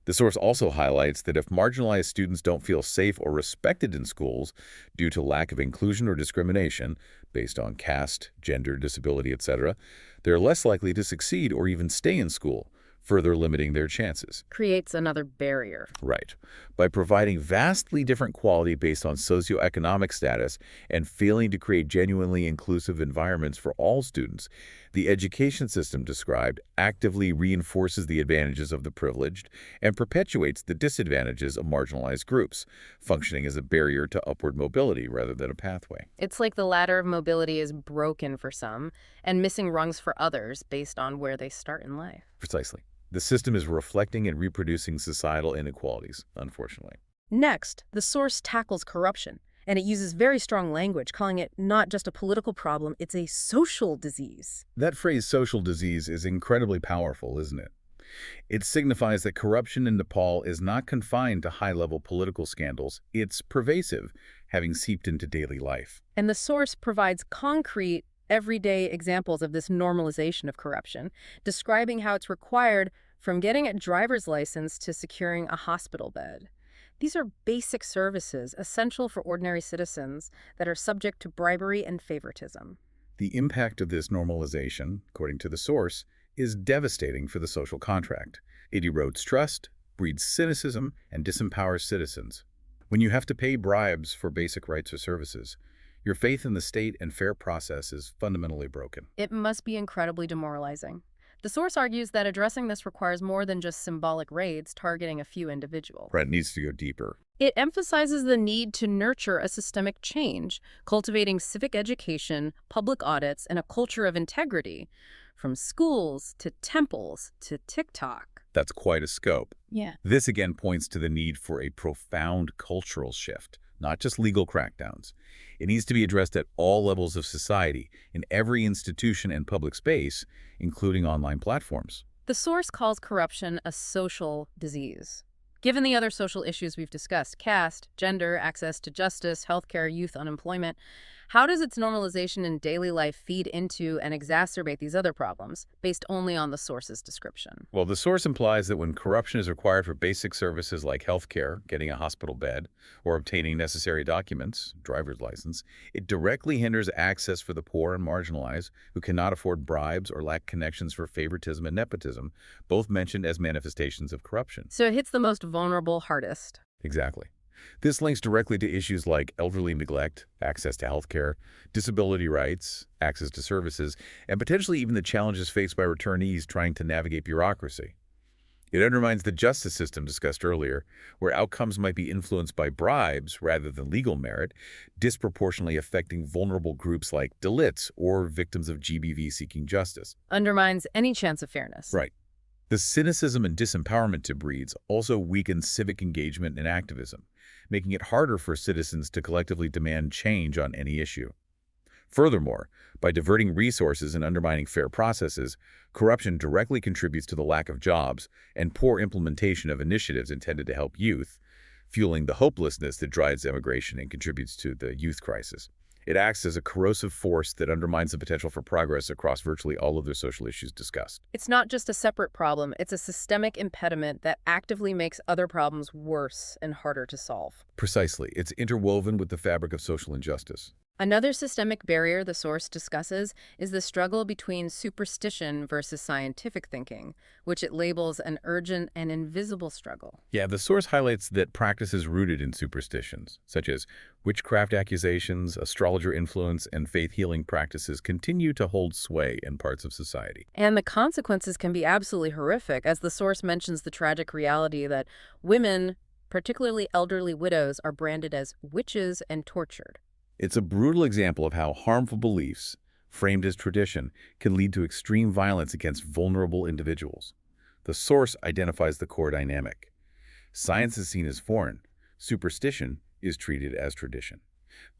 The source also highlights that if marginalized students don't feel safe or respected in schools due to lack of inclusion or discrimination based on caste, gender, disability, etc., they're less likely to succeed or even stay in school, further limiting their chances. Creates another barrier. Right. By providing vastly different quality based on socioeconomic status and failing to create genuinely inclusive environments for all students, the education system described actively reinforces the advantages of the privileged and perpetuates the disadvantages of marginalized groups, functioning as a barrier to upward mobility rather than a pathway. It's like the ladder of mobility is broken for some and missing rungs for others based on where they start in life. Precisely. The system is reflecting and reproducing societal inequalities, unfortunately. Next, the source tackles corruption, and it uses very strong language, calling it not just a political problem, it's a social disease. That phrase, social disease, is incredibly powerful, isn't it? It signifies that corruption in Nepal is not confined to high-level political scandals. It's pervasive, having seeped into daily life. And the source provides concrete, everyday examples of this normalization of corruption, describing how it's required from getting a driver's license to securing a hospital bed. These are basic services essential for ordinary citizens that are subject to bribery and favoritism. The impact of this normalization, according to the source, is devastating for the social contract. It erodes trust, breeds cynicism, and disempowers citizens. When you have to pay bribes for basic rights or services, your faith in the state and fair process is fundamentally broken. It must be incredibly demoralizing. The source argues that addressing this requires more than just symbolic raids targeting a few individuals. Right, it needs to go deeper. It emphasizes the need to nurture a systemic change, cultivating civic education, public audits, and a culture of integrity, from schools to temples to TikTok. That's quite a scope. Yeah. This again points to the need for a profound cultural shift, not just legal crackdowns. It needs to be addressed at all levels of society, in every institution and public space, including online platforms. The source calls corruption a social disease. Given the other social issues we've discussed, caste, gender, access to justice, healthcare, youth unemployment, how does its normalization in daily life feed into and exacerbate these other problems, based only on the source's description? Well, the source implies that when corruption is required for basic services like healthcare, getting a hospital bed, or obtaining necessary documents, driver's license, it directly hinders access for the poor and marginalized who cannot afford bribes or lack connections for favoritism and nepotism, both mentioned as manifestations of corruption. So it hits the most vulnerable hardest. Exactly. This links directly to issues like elderly neglect, access to healthcare, disability rights, access to services, and potentially even the challenges faced by returnees trying to navigate bureaucracy. It undermines the justice system discussed earlier, where outcomes might be influenced by bribes rather than legal merit, disproportionately affecting vulnerable groups like Dalits or victims of GBV seeking justice. Undermines any chance of fairness. Right. The cynicism and disempowerment it breeds also weakens civic engagement and activism, making it harder for citizens to collectively demand change on any issue. Furthermore, by diverting resources and undermining fair processes, corruption directly contributes to the lack of jobs and poor implementation of initiatives intended to help youth, fueling the hopelessness that drives immigration and contributes to the youth crisis. It acts as a corrosive force that undermines the potential for progress across virtually all of the social issues discussed. It's not just a separate problem, it's a systemic impediment that actively makes other problems worse and harder to solve. Precisely. It's interwoven with the fabric of social injustice. Another systemic barrier the source discusses is the struggle between superstition versus scientific thinking, which it labels an urgent and invisible struggle. Yeah, the source highlights that practices rooted in superstitions, such as witchcraft accusations, astrologer influence, and faith-healing practices continue to hold sway in parts of society. And the consequences can be absolutely horrific, as the source mentions the tragic reality that women, particularly elderly widows, are branded as witches and tortured. It's a brutal example of how harmful beliefs, framed as tradition, can lead to extreme violence against vulnerable individuals. The source identifies the core dynamic. Science is seen as foreign. Superstition is treated as tradition.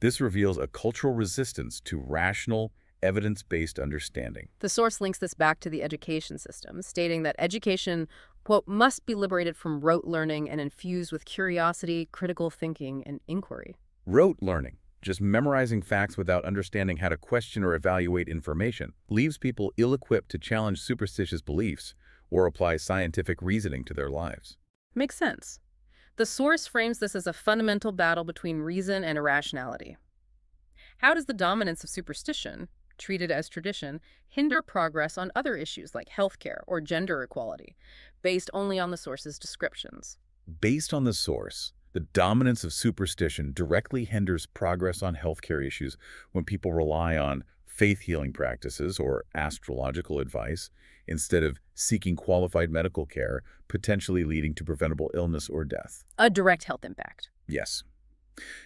This reveals a cultural resistance to rational, evidence-based understanding. The source links this back to the education system, stating that education, quote, must be liberated from rote learning and infused with curiosity, critical thinking, and inquiry. Rote learning, just memorizing facts without understanding how to question or evaluate information, leaves people ill-equipped to challenge superstitious beliefs or apply scientific reasoning to their lives. Makes sense. The source frames this as a fundamental battle between reason and irrationality. How does the dominance of superstition, treated as tradition, hinder progress on other issues like healthcare or gender equality, based only on the source's descriptions? Based on the source, the dominance of superstition directly hinders progress on healthcare issues when people rely on faith-healing practices or astrological advice instead of seeking qualified medical care, potentially leading to preventable illness or death. A direct health impact. Yes.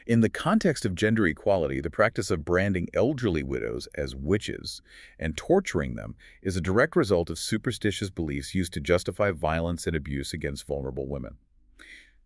In the context of gender equality, the practice of branding elderly widows as witches and torturing them is a direct result of superstitious beliefs used to justify violence and abuse against vulnerable women.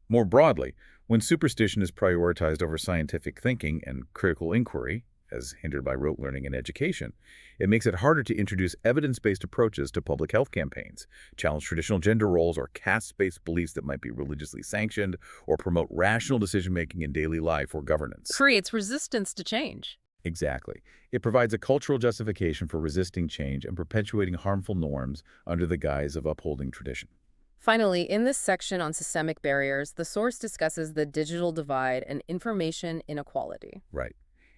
More broadly, when superstition is prioritized over scientific thinking and critical inquiry, as hindered by rote learning and education, it makes it harder to introduce evidence-based approaches to public health campaigns, challenge traditional gender roles or caste-based beliefs that might be religiously sanctioned, or promote rational decision-making in daily life or governance. Creates resistance to change. Exactly. It provides a cultural justification for resisting change and perpetuating harmful norms under the guise of upholding tradition. Finally, in this section on systemic barriers, the source discusses the digital divide and information inequality. Right.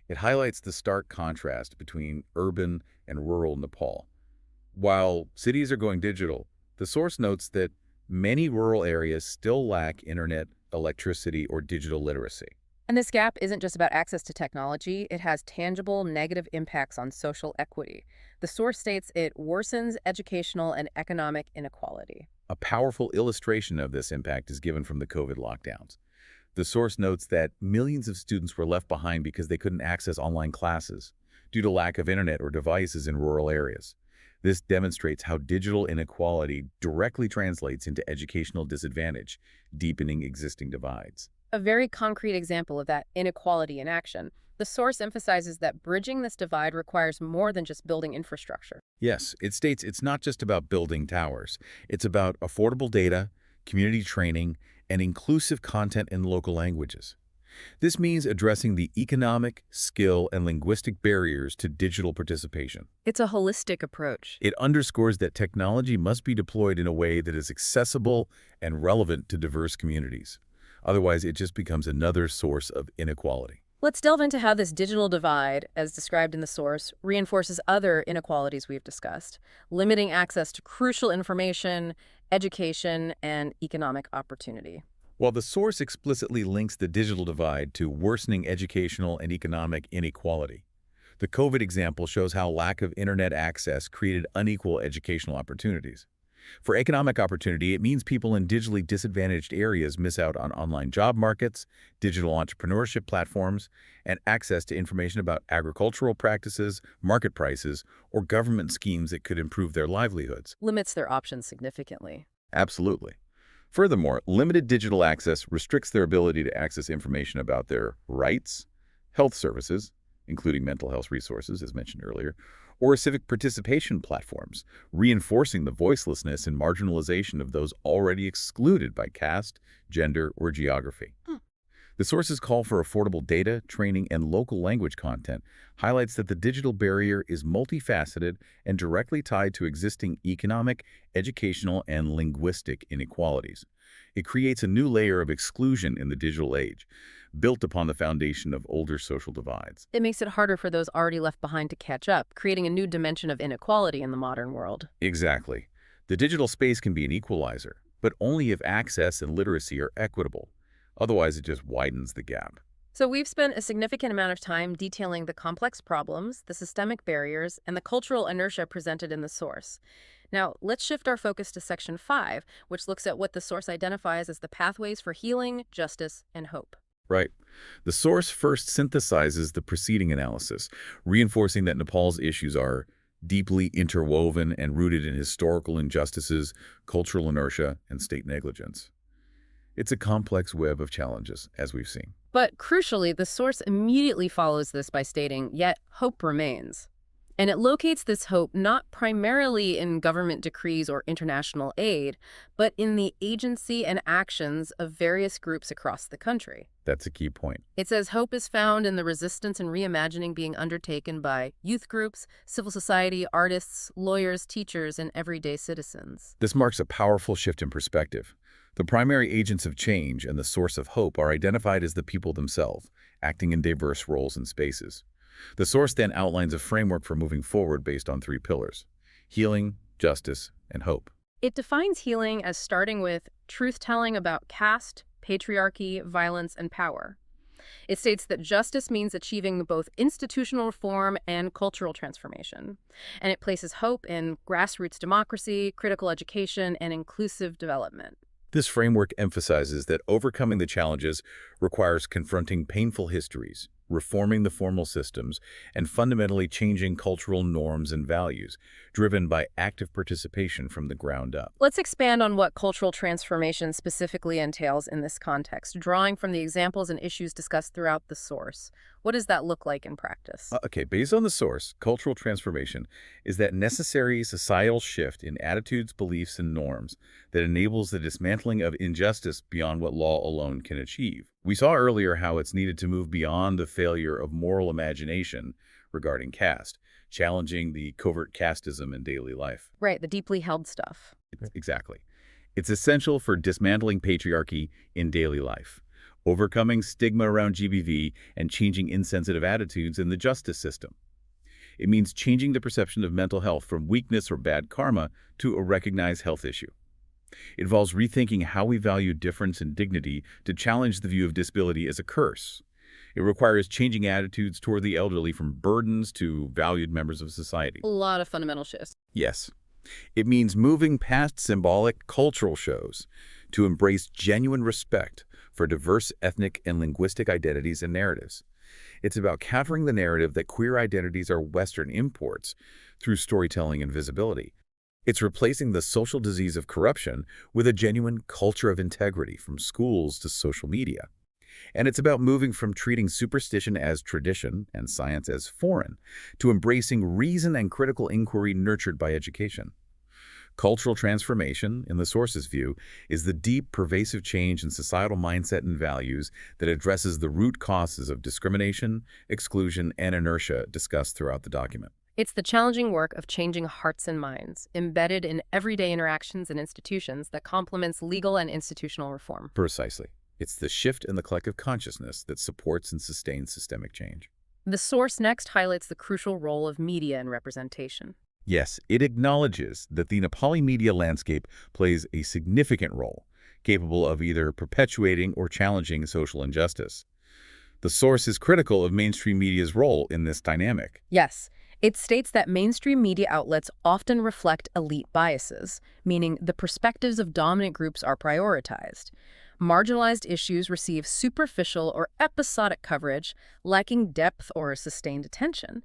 It highlights the stark contrast between urban and rural Nepal. While cities are going digital, the source notes that many rural areas still lack internet, electricity, or digital literacy. And this gap isn't just about access to technology, it has tangible negative impacts on social equity. The source states it worsens educational and economic inequality. A powerful illustration of this impact is given from the COVID lockdowns. The source notes that millions of students were left behind because they couldn't access online classes due to lack of internet or devices in rural areas. This demonstrates how digital inequality directly translates into educational disadvantage, deepening existing divides. A very concrete example of that inequality in action, the source emphasizes that bridging this divide requires more than just building infrastructure. Yes, it states it's not just about building towers. It's about affordable data, community training, and inclusive content in local languages. This means addressing the economic, skill, and linguistic barriers to digital participation. It's a holistic approach. It underscores that technology must be deployed in a way that is accessible and relevant to diverse communities. Otherwise, it just becomes another source of inequality. Let's delve into how this digital divide, as described in the source, reinforces other inequalities we've discussed, limiting access to crucial information, education, and economic opportunity. While the source explicitly links the digital divide to worsening educational and economic inequality, the COVID example shows how lack of internet access created unequal educational opportunities. For economic opportunity, it means people in digitally disadvantaged areas miss out on online job markets, digital entrepreneurship platforms, and access to information about agricultural practices, market prices, or government schemes that could improve their livelihoods. Limits their options significantly. Absolutely. Furthermore, limited digital access restricts their ability to access information about their rights, health services, including mental health resources, as mentioned earlier, or civic participation platforms, reinforcing the voicelessness and marginalization of those already excluded by caste, gender, or geography. The source's call for affordable data, training, and local language content highlights that the digital barrier is multifaceted and directly tied to existing economic, educational, and linguistic inequalities. It creates a new layer of exclusion in the digital age, built upon the foundation of older social divides. It makes it harder for those already left behind to catch up, creating a new dimension of inequality in the modern world. Exactly. The digital space can be an equalizer, but only if access and literacy are equitable. Otherwise, it just widens the gap. So we've spent a significant amount of time detailing the complex problems, the systemic barriers, and the cultural inertia presented in the source. Now, let's shift our focus to Section 5, which looks at what the source identifies as the pathways for healing, justice, and hope. Right. The source first synthesizes the preceding analysis, reinforcing that Nepal's issues are deeply interwoven and rooted in historical injustices, cultural inertia, and state negligence. It's a complex web of challenges, as we've seen. But crucially, the source immediately follows this by stating, yet hope remains. And it locates this hope not primarily in government decrees or international aid, but in the agency and actions of various groups across the country. That's a key point. It says hope is found in the resistance and reimagining being undertaken by youth groups, civil society, artists, lawyers, teachers, and everyday citizens. This marks a powerful shift in perspective. The primary agents of change and the source of hope are identified as the people themselves, acting in diverse roles and spaces. The source then outlines a framework for moving forward based on 3 pillars: healing, justice, and hope. It defines healing as starting with truth-telling about caste, patriarchy, violence, and power. It states that justice means achieving both institutional reform and cultural transformation. And it places hope in grassroots democracy, critical education, and inclusive development. This framework emphasizes that overcoming the challenges requires confronting painful histories, reforming the formal systems, and fundamentally changing cultural norms and values, driven by active participation from the ground up. Let's expand on what cultural transformation specifically entails in this context, drawing from the examples and issues discussed throughout the source. What does that look like in practice? Okay, based on the source, cultural transformation is that necessary societal shift in attitudes, beliefs, and norms that enables the dismantling of injustice beyond what law alone can achieve. We saw earlier how it's needed to move beyond the failure of moral imagination regarding caste, challenging the covert casteism in daily life. Right, the deeply held stuff. Exactly. It's essential for dismantling patriarchy in daily life, overcoming stigma around GBV, and changing insensitive attitudes in the justice system. It means changing the perception of mental health from weakness or bad karma to a recognized health issue. It involves rethinking how we value difference and dignity to challenge the view of disability as a curse. It requires changing attitudes toward the elderly from burdens to valued members of society. A lot of fundamental shifts. Yes. It means moving past symbolic cultural shows to embrace genuine respect for diverse ethnic and linguistic identities and narratives. It's about countering the narrative that queer identities are Western imports through storytelling and visibility. It's replacing the social disease of corruption with a genuine culture of integrity from schools to social media. And it's about moving from treating superstition as tradition and science as foreign to embracing reason and critical inquiry nurtured by education. Cultural transformation, in the source's view, is the deep, pervasive change in societal mindset and values that addresses the root causes of discrimination, exclusion, and inertia discussed throughout the document. It's the challenging work of changing hearts and minds, embedded in everyday interactions and institutions that complements legal and institutional reform. Precisely. It's the shift in the collective consciousness that supports and sustains systemic change. The source next highlights the crucial role of media in representation. Yes, it acknowledges that the Nepali media landscape plays a significant role, capable of either perpetuating or challenging social injustice. The source is critical of mainstream media's role in this dynamic. Yes, it states that mainstream media outlets often reflect elite biases, meaning the perspectives of dominant groups are prioritized. Marginalized issues receive superficial or episodic coverage, lacking depth or sustained attention.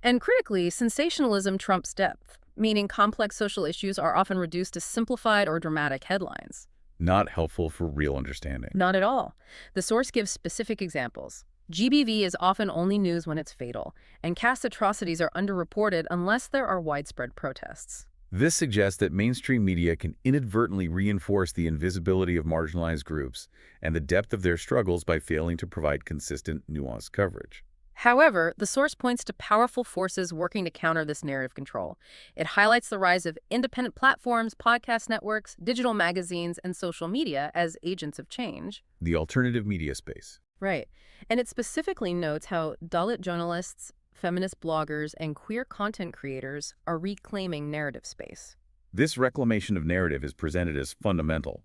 And critically, sensationalism trumps depth, meaning complex social issues are often reduced to simplified or dramatic headlines. Not helpful for real understanding. Not at all. The source gives specific examples. GBV is often only news when it's fatal, and caste atrocities are underreported unless there are widespread protests. This suggests that mainstream media can inadvertently reinforce the invisibility of marginalized groups and the depth of their struggles by failing to provide consistent, nuanced coverage. However, the source points to powerful forces working to counter this narrative control. It highlights the rise of independent platforms, podcast networks, digital magazines, and social media as agents of change. The alternative media space. Right. And it specifically notes how Dalit journalists, feminist bloggers, and queer content creators are reclaiming narrative space. This reclamation of narrative is presented as fundamental.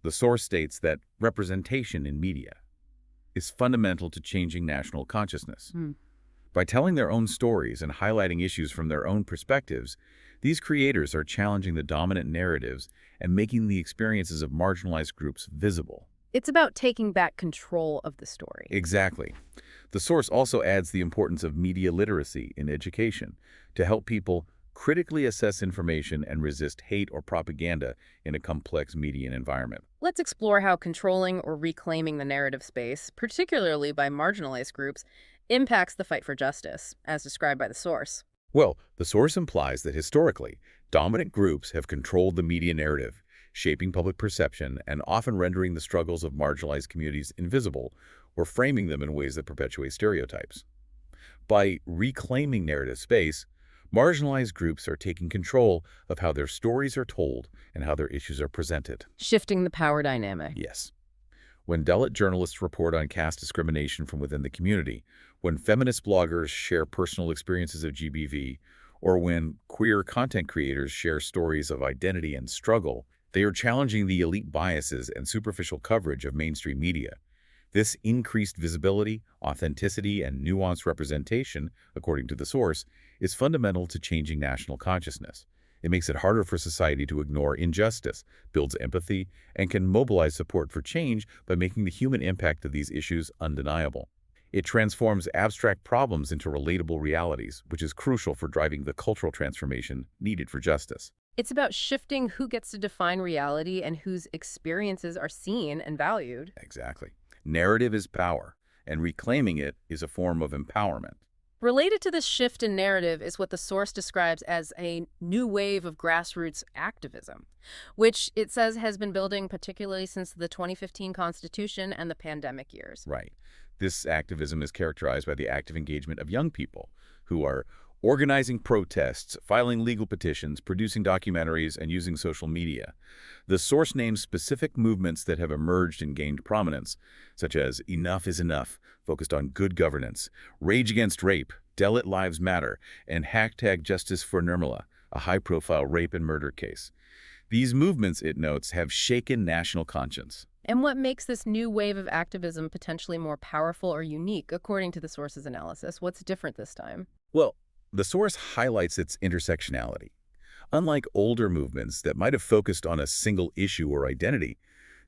The source states that representation in media is fundamental to changing national consciousness. By telling their own stories and highlighting issues from their own perspectives, these creators are challenging the dominant narratives and making the experiences of marginalized groups visible. It's about taking back control of the story. Exactly. The source also adds the importance of media literacy in education to help people critically assess information and resist hate or propaganda in a complex media environment. Let's explore how controlling or reclaiming the narrative space, particularly by marginalized groups, impacts the fight for justice, as described by the source. Well, the source implies that historically, dominant groups have controlled the media narrative, shaping public perception and often rendering the struggles of marginalized communities invisible or framing them in ways that perpetuate stereotypes. By reclaiming narrative space, marginalized groups are taking control of how their stories are told and how their issues are presented. Shifting the power dynamic. Yes. When Dalit journalists report on caste discrimination from within the community, when feminist bloggers share personal experiences of GBV, or when queer content creators share stories of identity and struggle, they are challenging the elite biases and superficial coverage of mainstream media. This increased visibility, authenticity, and nuanced representation, according to the source, is fundamental to changing national consciousness. It makes it harder for society to ignore injustice, builds empathy, and can mobilize support for change by making the human impact of these issues undeniable. It transforms abstract problems into relatable realities, which is crucial for driving the cultural transformation needed for justice. It's about shifting who gets to define reality and whose experiences are seen and valued. Exactly. Narrative is power, and reclaiming it is a form of empowerment. Related to this shift in narrative is what the source describes as a new wave of grassroots activism, which it says has been building particularly since the 2015 Constitution and the pandemic years. Right. This activism is characterized by the active engagement of young people who are organizing protests, filing legal petitions, producing documentaries, and using social media. The source names specific movements that have emerged and gained prominence, such as Enough is Enough, focused on good governance, Rage Against Rape, Dalit Lives Matter, and #Justice for Nirmala, a high-profile rape and murder case. These movements, it notes, have shaken national conscience. And what makes this new wave of activism potentially more powerful or unique, according to the source's analysis? What's different this time? Well, the source highlights its intersectionality. Unlike older movements that might have focused on a single issue or identity,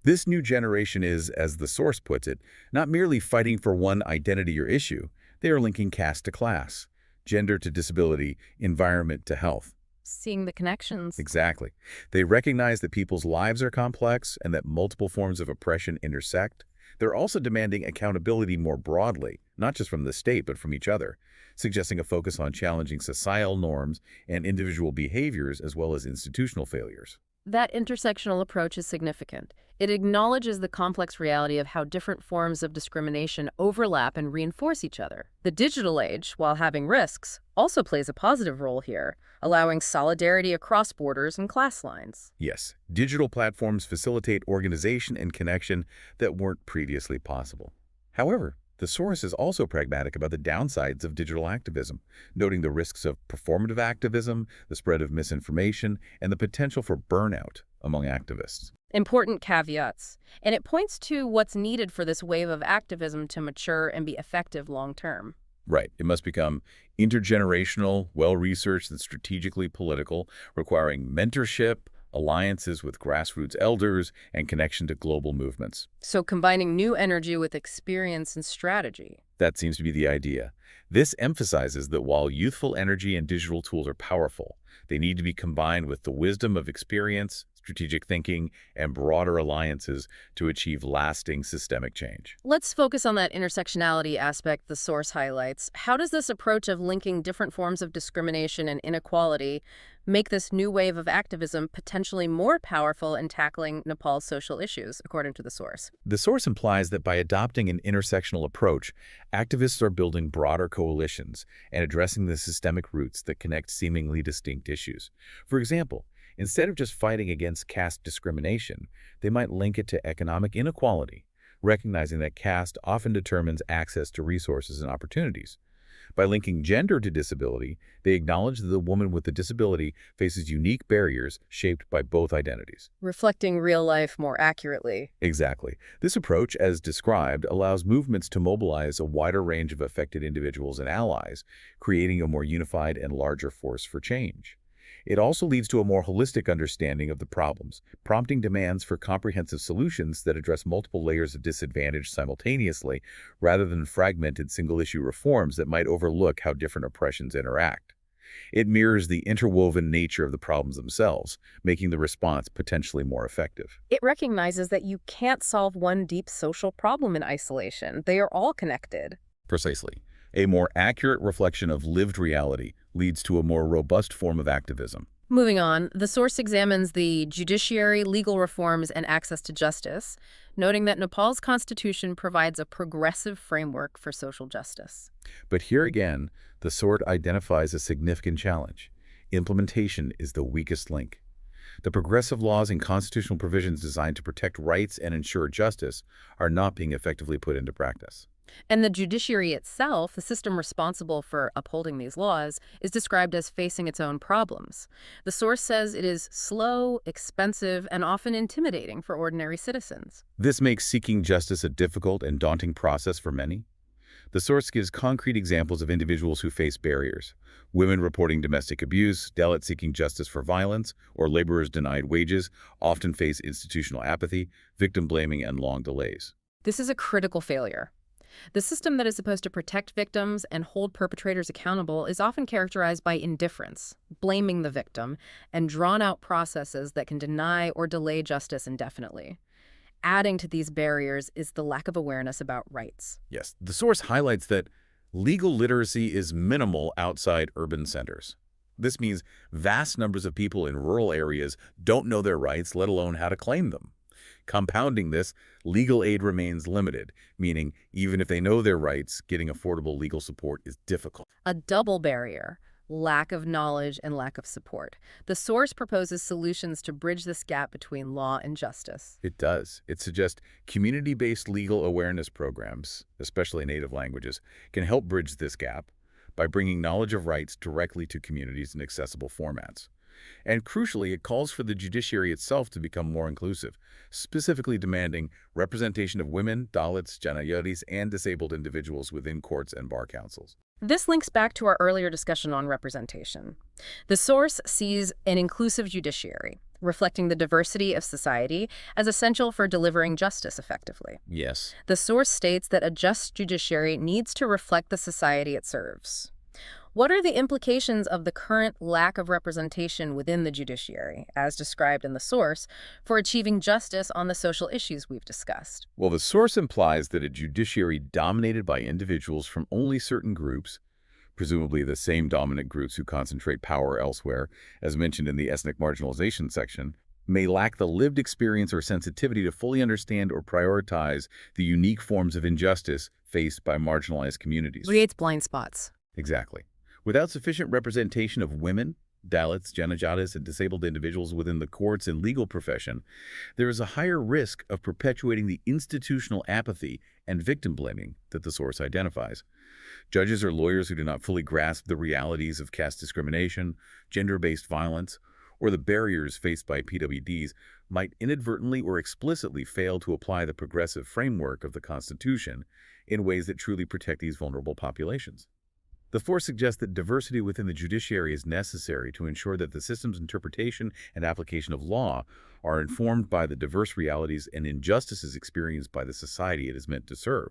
this new generation is, as the source puts it, not merely fighting for one identity or issue. They are linking caste to class, gender to disability, environment to health. Seeing the connections. Exactly. They recognize that people's lives are complex and that multiple forms of oppression intersect. They're also demanding accountability more broadly, not just from the state, but from each other, suggesting a focus on challenging societal norms and individual behaviors as well as institutional failures. That intersectional approach is significant. It acknowledges the complex reality of how different forms of discrimination overlap and reinforce each other. The digital age, while having risks, also plays a positive role here, allowing solidarity across borders and class lines. Yes, digital platforms facilitate organization and connection that weren't previously possible. However, the source is also pragmatic about the downsides of digital activism, noting the risks of performative activism, the spread of misinformation, and the potential for burnout among activists. Important caveats. And it points to what's needed for this wave of activism to mature and be effective long term. Right. It must become intergenerational, well-researched, and strategically political, requiring mentorship, alliances with grassroots elders, and connection to global movements. So combining new energy with experience and strategy. That seems to be the idea. This emphasizes that while youthful energy and digital tools are powerful, they need to be combined with the wisdom of experience, strategic thinking, and broader alliances to achieve lasting systemic change. Let's focus on that intersectionality aspect the source highlights. How does this approach of linking different forms of discrimination and inequality make this new wave of activism potentially more powerful in tackling Nepal's social issues, according to the source? The source implies that by adopting an intersectional approach, activists are building broader coalitions and addressing the systemic roots that connect seemingly distinct issues. For example, instead of just fighting against caste discrimination, they might link it to economic inequality, recognizing that caste often determines access to resources and opportunities. By linking gender to disability, they acknowledge that the woman with the disability faces unique barriers shaped by both identities. Reflecting real life more accurately. Exactly. This approach, as described, allows movements to mobilize a wider range of affected individuals and allies, creating a more unified and larger force for change. It also leads to a more holistic understanding of the problems, prompting demands for comprehensive solutions that address multiple layers of disadvantage simultaneously, rather than fragmented single-issue reforms that might overlook how different oppressions interact. It mirrors the interwoven nature of the problems themselves, making the response potentially more effective. It recognizes that you can't solve one deep social problem in isolation. They are all connected. Precisely. A more accurate reflection of lived reality leads to a more robust form of activism. Moving on, the source examines the judiciary, legal reforms, and access to justice, noting that Nepal's constitution provides a progressive framework for social justice. But here again, the source identifies a significant challenge. Implementation is the weakest link. The progressive laws and constitutional provisions designed to protect rights and ensure justice are not being effectively put into practice. And the judiciary itself, the system responsible for upholding these laws, is described as facing its own problems. The source says it is slow, expensive, and often intimidating for ordinary citizens. This makes seeking justice a difficult and daunting process for many. The source gives concrete examples of individuals who face barriers: women reporting domestic abuse, Dalits seeking justice for violence, or laborers denied wages often face institutional apathy, victim blaming, and long delays. This is a critical failure. The system that is supposed to protect victims and hold perpetrators accountable is often characterized by indifference, blaming the victim, and drawn-out processes that can deny or delay justice indefinitely. Adding to these barriers is the lack of awareness about rights. Yes, the source highlights that legal literacy is minimal outside urban centers. This means vast numbers of people in rural areas don't know their rights, let alone how to claim them. Compounding this, legal aid remains limited, meaning even if they know their rights, getting affordable legal support is difficult. A double barrier: lack of knowledge and lack of support. The source proposes solutions to bridge this gap between law and justice. It does. It suggests community-based legal awareness programs, especially in native languages, can help bridge this gap by bringing knowledge of rights directly to communities in accessible formats. And crucially, it calls for the judiciary itself to become more inclusive, specifically demanding representation of women, Dalits, Janayodis, and disabled individuals within courts and bar councils. This links back to our earlier discussion on representation. The source sees an inclusive judiciary, reflecting the diversity of society, as essential for delivering justice effectively. Yes. The source states that a just judiciary needs to reflect the society it serves. What are the implications of the current lack of representation within the judiciary, as described in the source, for achieving justice on the social issues we've discussed? Well, the source implies that a judiciary dominated by individuals from only certain groups, presumably the same dominant groups who concentrate power elsewhere, as mentioned in the ethnic marginalization section, may lack the lived experience or sensitivity to fully understand or prioritize the unique forms of injustice faced by marginalized communities. Creates blind spots. Exactly. Without sufficient representation of women, Dalits, Janajadis, and disabled individuals within the courts and legal profession, there is a higher risk of perpetuating the institutional apathy and victim blaming that the source identifies. Judges or lawyers who do not fully grasp the realities of caste discrimination, gender-based violence, or the barriers faced by PWDs might inadvertently or explicitly fail to apply the progressive framework of the Constitution in ways that truly protect these vulnerable populations. The force suggests that diversity within the judiciary is necessary to ensure that the system's interpretation and application of law are informed by the diverse realities and injustices experienced by the society it is meant to serve,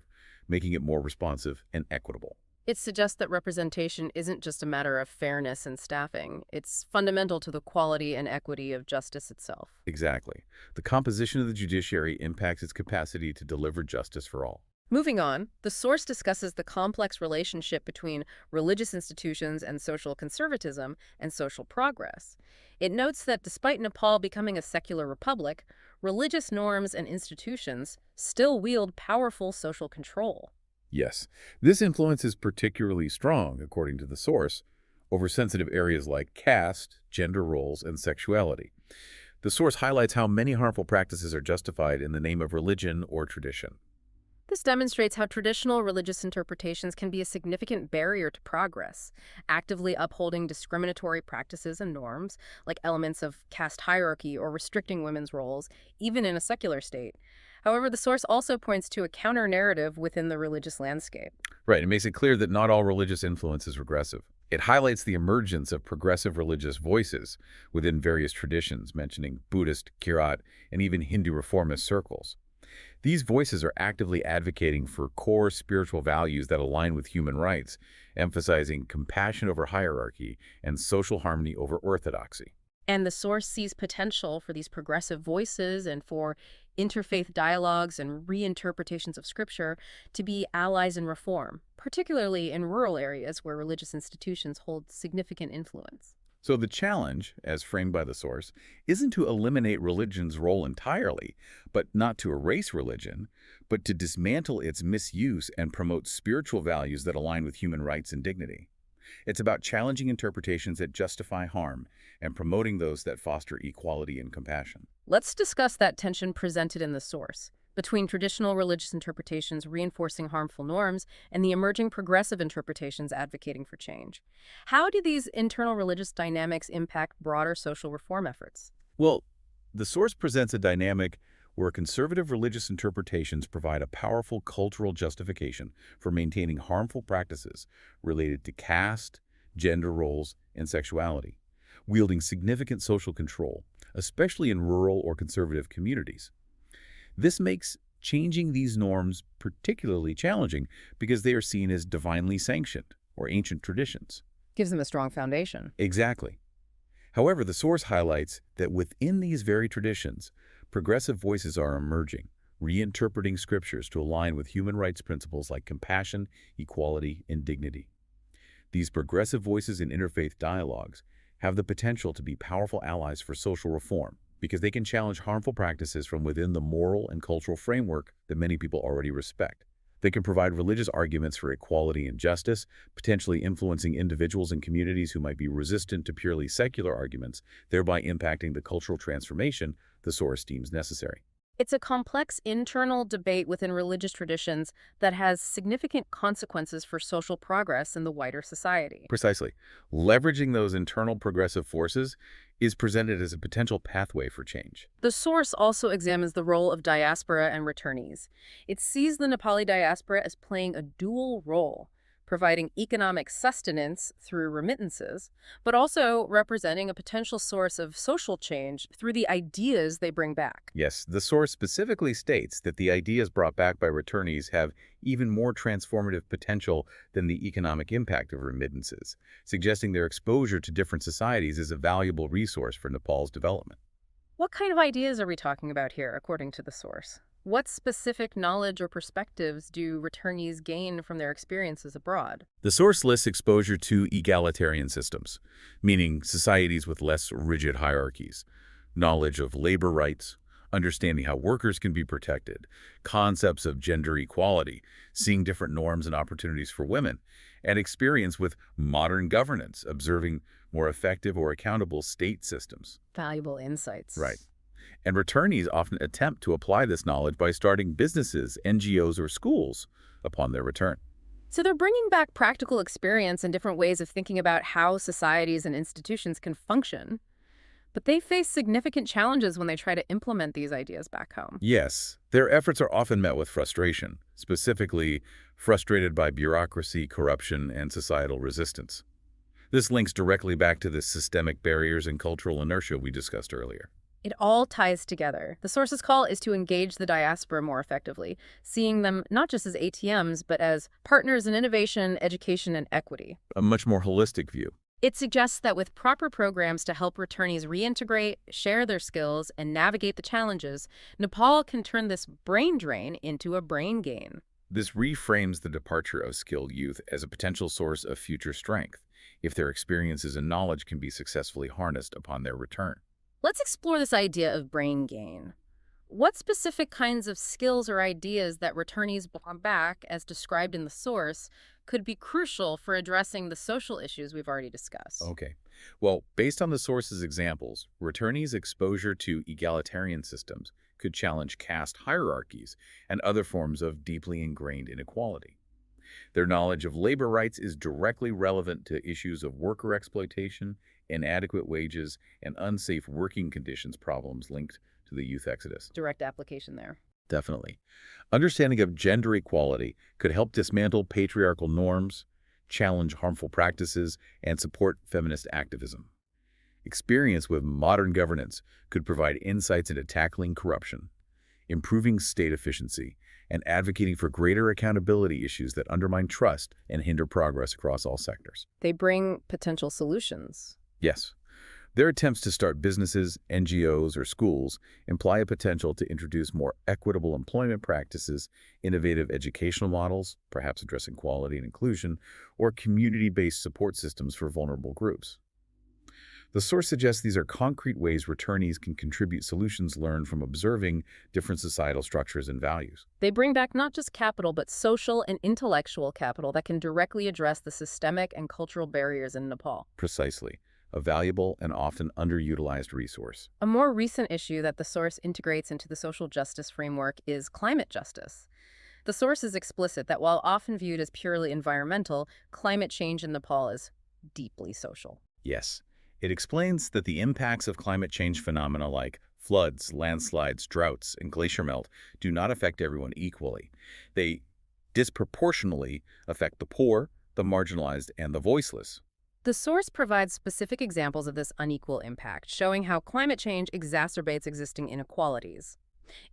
making it more responsive and equitable. It suggests that representation isn't just a matter of fairness and staffing. It's fundamental to the quality and equity of justice itself. Exactly. The composition of the judiciary impacts its capacity to deliver justice for all. Moving on, the source discusses the complex relationship between religious institutions and social conservatism and social progress. It notes that despite Nepal becoming a secular republic, religious norms and institutions still wield powerful social control. Yes, this influence is particularly strong, according to the source, over sensitive areas like caste, gender roles, and sexuality. The source highlights how many harmful practices are justified in the name of religion or tradition. This demonstrates how traditional religious interpretations can be a significant barrier to progress, actively upholding discriminatory practices and norms, like elements of caste hierarchy or restricting women's roles, even in a secular state. However, the source also points to a counter-narrative within the religious landscape. Right, it makes it clear that not all religious influence is regressive. It highlights the emergence of progressive religious voices within various traditions, mentioning Buddhist, Kirat, and even Hindu reformist circles. These voices are actively advocating for core spiritual values that align with human rights, emphasizing compassion over hierarchy and social harmony over orthodoxy. And the source sees potential for these progressive voices and for interfaith dialogues and reinterpretations of scripture to be allies in reform, particularly in rural areas where religious institutions hold significant influence. So the challenge, as framed by the source, isn't to eliminate religion's role entirely, but not to erase religion, but to dismantle its misuse and promote spiritual values that align with human rights and dignity. It's about challenging interpretations that justify harm and promoting those that foster equality and compassion. Let's discuss that tension presented in the source between traditional religious interpretations reinforcing harmful norms and the emerging progressive interpretations advocating for change. How do these internal religious dynamics impact broader social reform efforts? Well, the source presents a dynamic where conservative religious interpretations provide a powerful cultural justification for maintaining harmful practices related to caste, gender roles, and sexuality, wielding significant social control, especially in rural or conservative communities. This makes changing these norms particularly challenging because they are seen as divinely sanctioned or ancient traditions. Gives them a strong foundation. Exactly. However, the source highlights that within these very traditions, progressive voices are emerging, reinterpreting scriptures to align with human rights principles like compassion, equality, and dignity. These progressive voices in interfaith dialogues have the potential to be powerful allies for social reform because they can challenge harmful practices from within the moral and cultural framework that many people already respect. They can provide religious arguments for equality and justice, potentially influencing individuals and communities who might be resistant to purely secular arguments, thereby impacting the cultural transformation the source deems necessary. It's a complex internal debate within religious traditions that has significant consequences for social progress in the wider society. Precisely. Leveraging those internal progressive forces is presented as a potential pathway for change. The source also examines the role of diaspora and returnees. It sees the Nepali diaspora as playing a dual role, providing economic sustenance through remittances, but also representing a potential source of social change through the ideas they bring back. Yes, the source specifically states that the ideas brought back by returnees have even more transformative potential than the economic impact of remittances, suggesting their exposure to different societies is a valuable resource for Nepal's development. What kind of ideas are we talking about here, according to the source? What specific knowledge or perspectives do returnees gain from their experiences abroad? The source lists exposure to egalitarian systems, meaning societies with less rigid hierarchies, knowledge of labor rights, understanding how workers can be protected, concepts of gender equality, seeing different norms and opportunities for women, and experience with modern governance, observing more effective or accountable state systems. Valuable insights. Right. And returnees often attempt to apply this knowledge by starting businesses, NGOs, or schools upon their return. So they're bringing back practical experience and different ways of thinking about how societies and institutions can function. But they face significant challenges when they try to implement these ideas back home. Yes, their efforts are often met with frustration, specifically frustrated by bureaucracy, corruption, and societal resistance. This links directly back to the systemic barriers and cultural inertia we discussed earlier. It all ties together. The source's call is to engage the diaspora more effectively, seeing them not just as ATMs, but as partners in innovation, education, and equity. A much more holistic view. It suggests that with proper programs to help returnees reintegrate, share their skills, and navigate the challenges, Nepal can turn this brain drain into a brain gain. This reframes the departure of skilled youth as a potential source of future strength, if their experiences and knowledge can be successfully harnessed upon their return. Let's explore this idea of brain gain. What specific kinds of skills or ideas that returnees bring back, as described in the source, could be crucial for addressing the social issues we've already discussed? Okay. Well, based on the source's examples, returnees' exposure to egalitarian systems could challenge caste hierarchies and other forms of deeply ingrained inequality. Their knowledge of labor rights is directly relevant to issues of worker exploitation, inadequate wages, and unsafe working conditions problems linked to the youth exodus. Direct application there. Definitely. Understanding of gender equality could help dismantle patriarchal norms, challenge harmful practices, and support feminist activism. Experience with modern governance could provide insights into tackling corruption, improving state efficiency, and advocating for greater accountability issues that undermine trust and hinder progress across all sectors. They bring potential solutions. Yes. Their attempts to start businesses, NGOs, or schools imply a potential to introduce more equitable employment practices, innovative educational models, perhaps addressing quality and inclusion, or community-based support systems for vulnerable groups. The source suggests these are concrete ways returnees can contribute solutions learned from observing different societal structures and values. They bring back not just capital, but social and intellectual capital that can directly address the systemic and cultural barriers in Nepal. Precisely. A valuable and often underutilized resource. A more recent issue that the source integrates into the social justice framework is climate justice. The source is explicit that while often viewed as purely environmental, climate change in Nepal is deeply social. Yes. It explains that the impacts of climate change phenomena like floods, landslides, droughts, and glacier melt do not affect everyone equally. They disproportionately affect the poor, the marginalized, and the voiceless. The source provides specific examples of this unequal impact, showing how climate change exacerbates existing inequalities.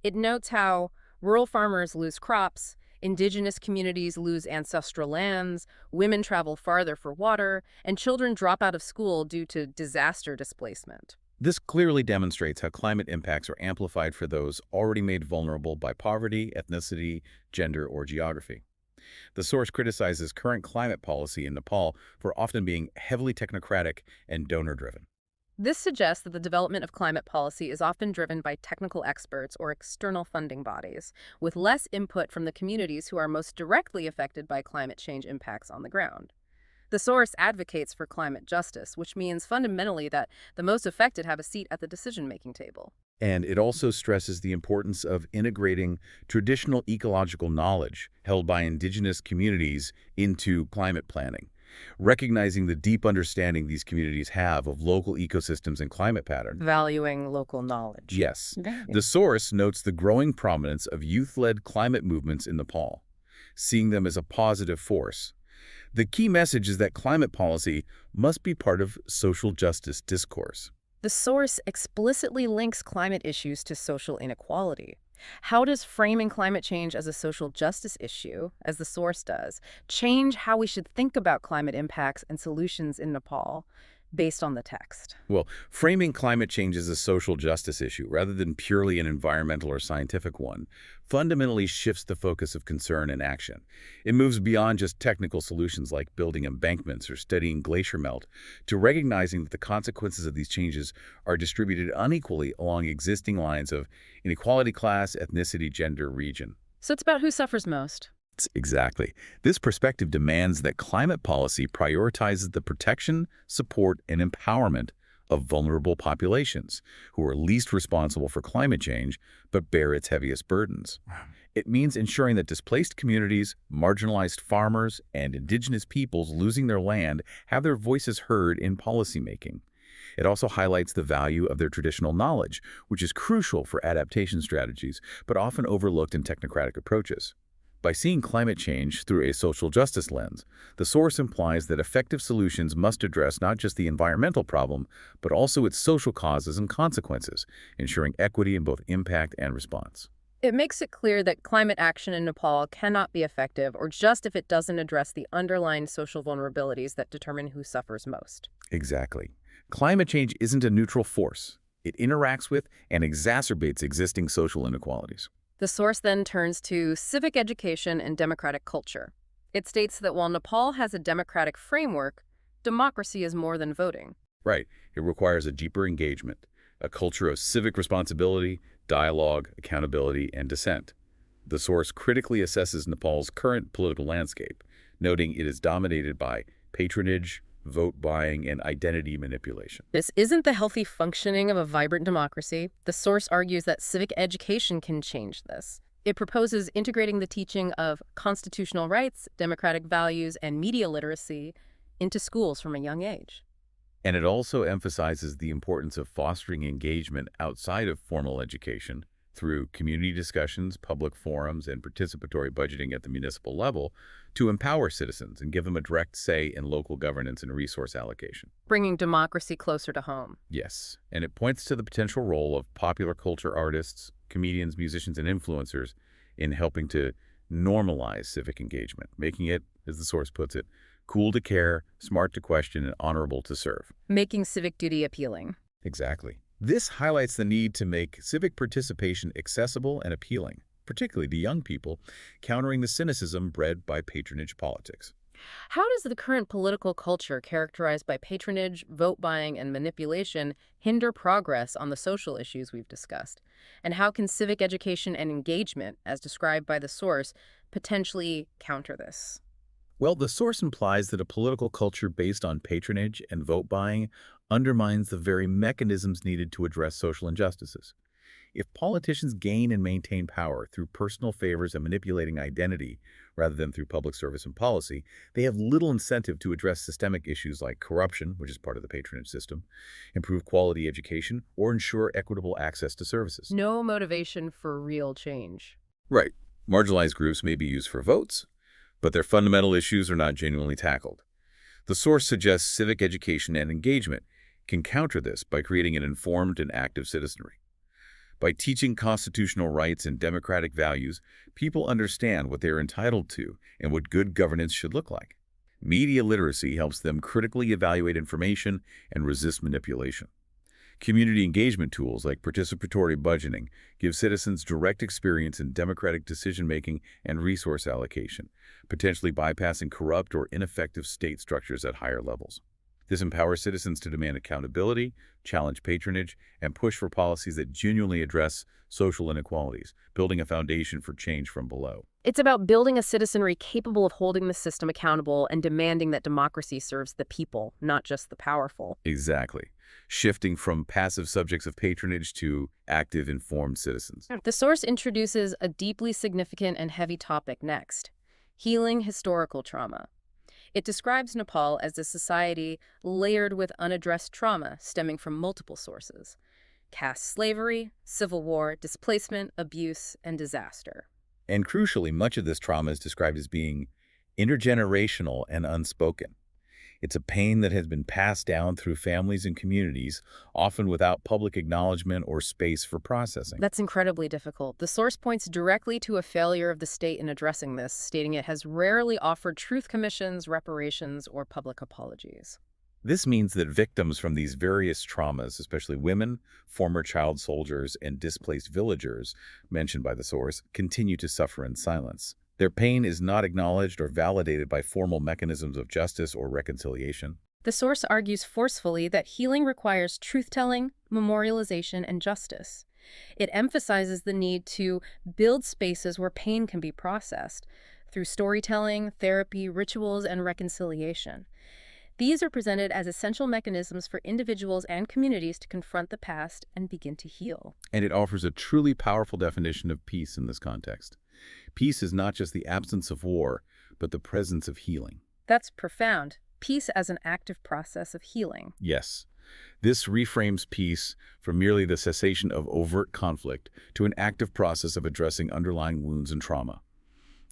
It notes how rural farmers lose crops, indigenous communities lose ancestral lands, women travel farther for water, and children drop out of school due to disaster displacement. This clearly demonstrates how climate impacts are amplified for those already made vulnerable by poverty, ethnicity, gender, or geography. The source criticizes current climate policy in Nepal for often being heavily technocratic and donor-driven. This suggests that the development of climate policy is often driven by technical experts or external funding bodies, with less input from the communities who are most directly affected by climate change impacts on the ground. The source advocates for climate justice, which means fundamentally that the most affected have a seat at the decision-making table. And it also stresses the importance of integrating traditional ecological knowledge held by indigenous communities into climate planning, recognizing the deep understanding these communities have of local ecosystems and climate patterns. Valuing local knowledge. Yes. The source notes the growing prominence of youth-led climate movements in Nepal, seeing them as a positive force. The key message is that climate policy must be part of social justice discourse. The source explicitly links climate issues to social inequality. How does framing climate change as a social justice issue, as the source does, change how we should think about climate impacts and solutions in Nepal based on the text? Well, framing climate change as a social justice issue rather than purely an environmental or scientific one fundamentally shifts the focus of concern and action. It moves beyond just technical solutions like building embankments or studying glacier melt to recognizing that the consequences of these changes are distributed unequally along existing lines of inequality, class, ethnicity, gender, region. So it's about who suffers most. Exactly. This perspective demands that climate policy prioritizes the protection, support, and empowerment of vulnerable populations who are least responsible for climate change but bear its heaviest burdens. It means ensuring that displaced communities, marginalized farmers, and indigenous peoples losing their land have their voices heard in policymaking. It also highlights the value of their traditional knowledge, which is crucial for adaptation strategies, but often overlooked in technocratic approaches. By seeing climate change through a social justice lens, the source implies that effective solutions must address not just the environmental problem, but also its social causes and consequences, ensuring equity in both impact and response. It makes it clear that climate action in Nepal cannot be effective or just if it doesn't address the underlying social vulnerabilities that determine who suffers most. Exactly. Climate change isn't a neutral force. It interacts with and exacerbates existing social inequalities. The source then turns to civic education and democratic culture. It states that while Nepal has a democratic framework, democracy is more than voting. Right. It requires a deeper engagement, a culture of civic responsibility, dialogue, accountability, and dissent. The source critically assesses Nepal's current political landscape, noting it is dominated by patronage, vote buying, and identity manipulation. This isn't the healthy functioning of a vibrant democracy. The source argues that civic education can change this. It proposes integrating the teaching of constitutional rights, democratic values, and media literacy into schools from a young age. And it also emphasizes the importance of fostering engagement outside of formal education through community discussions, public forums, and participatory budgeting at the municipal level to empower citizens and give them a direct say in local governance and resource allocation. Bringing democracy closer to home. Yes, and it points to the potential role of popular culture artists, comedians, musicians, and influencers in helping to normalize civic engagement, making it, as the source puts it, cool to care, smart to question, and honorable to serve. Making civic duty appealing. Exactly. This highlights the need to make civic participation accessible and appealing, particularly to young people, countering the cynicism bred by patronage politics. How does the current political culture characterized by patronage, vote buying, and manipulation hinder progress on the social issues we've discussed? And how can civic education and engagement, as described by the source, potentially counter this? Well, the source implies that a political culture based on patronage and vote buying undermines the very mechanisms needed to address social injustices. If politicians gain and maintain power through personal favors and manipulating identity rather than through public service and policy, they have little incentive to address systemic issues like corruption, which is part of the patronage system, improve quality education, or ensure equitable access to services. No motivation for real change. Right. Marginalized groups may be used for votes, but their fundamental issues are not genuinely tackled. The source suggests civic education and engagement can counter this by creating an informed and active citizenry. By teaching constitutional rights and democratic values, people understand what they are entitled to and what good governance should look like. Media literacy helps them critically evaluate information and resist manipulation. Community engagement tools like participatory budgeting give citizens direct experience in democratic decision-making and resource allocation, potentially bypassing corrupt or ineffective state structures at higher levels. This empowers citizens to demand accountability, challenge patronage, and push for policies that genuinely address social inequalities, building a foundation for change from below. It's about building a citizenry capable of holding the system accountable and demanding that democracy serves the people, not just the powerful. Exactly. Shifting from passive subjects of patronage to active, informed citizens. The source introduces a deeply significant and heavy topic next: healing historical trauma. It describes Nepal as a society layered with unaddressed trauma stemming from multiple sources: caste slavery, civil war, displacement, abuse, and disaster. And crucially, much of this trauma is described as being intergenerational and unspoken. It's a pain that has been passed down through families and communities, often without public acknowledgement or space for processing. That's incredibly difficult. The source points directly to a failure of the state in addressing this, stating it has rarely offered truth commissions, reparations, or public apologies. This means that victims from these various traumas, especially women, former child soldiers, and displaced villagers mentioned by the source, continue to suffer in silence. Their pain is not acknowledged or validated by formal mechanisms of justice or reconciliation. The source argues forcefully that healing requires truth-telling, memorialization, and justice. It emphasizes the need to build spaces where pain can be processed through storytelling, therapy, rituals, and reconciliation. These are presented as essential mechanisms for individuals and communities to confront the past and begin to heal. And it offers a truly powerful definition of peace in this context. Peace is not just the absence of war, but the presence of healing. That's profound. Peace as an active process of healing. Yes. This reframes peace from merely the cessation of overt conflict to an active process of addressing underlying wounds and trauma.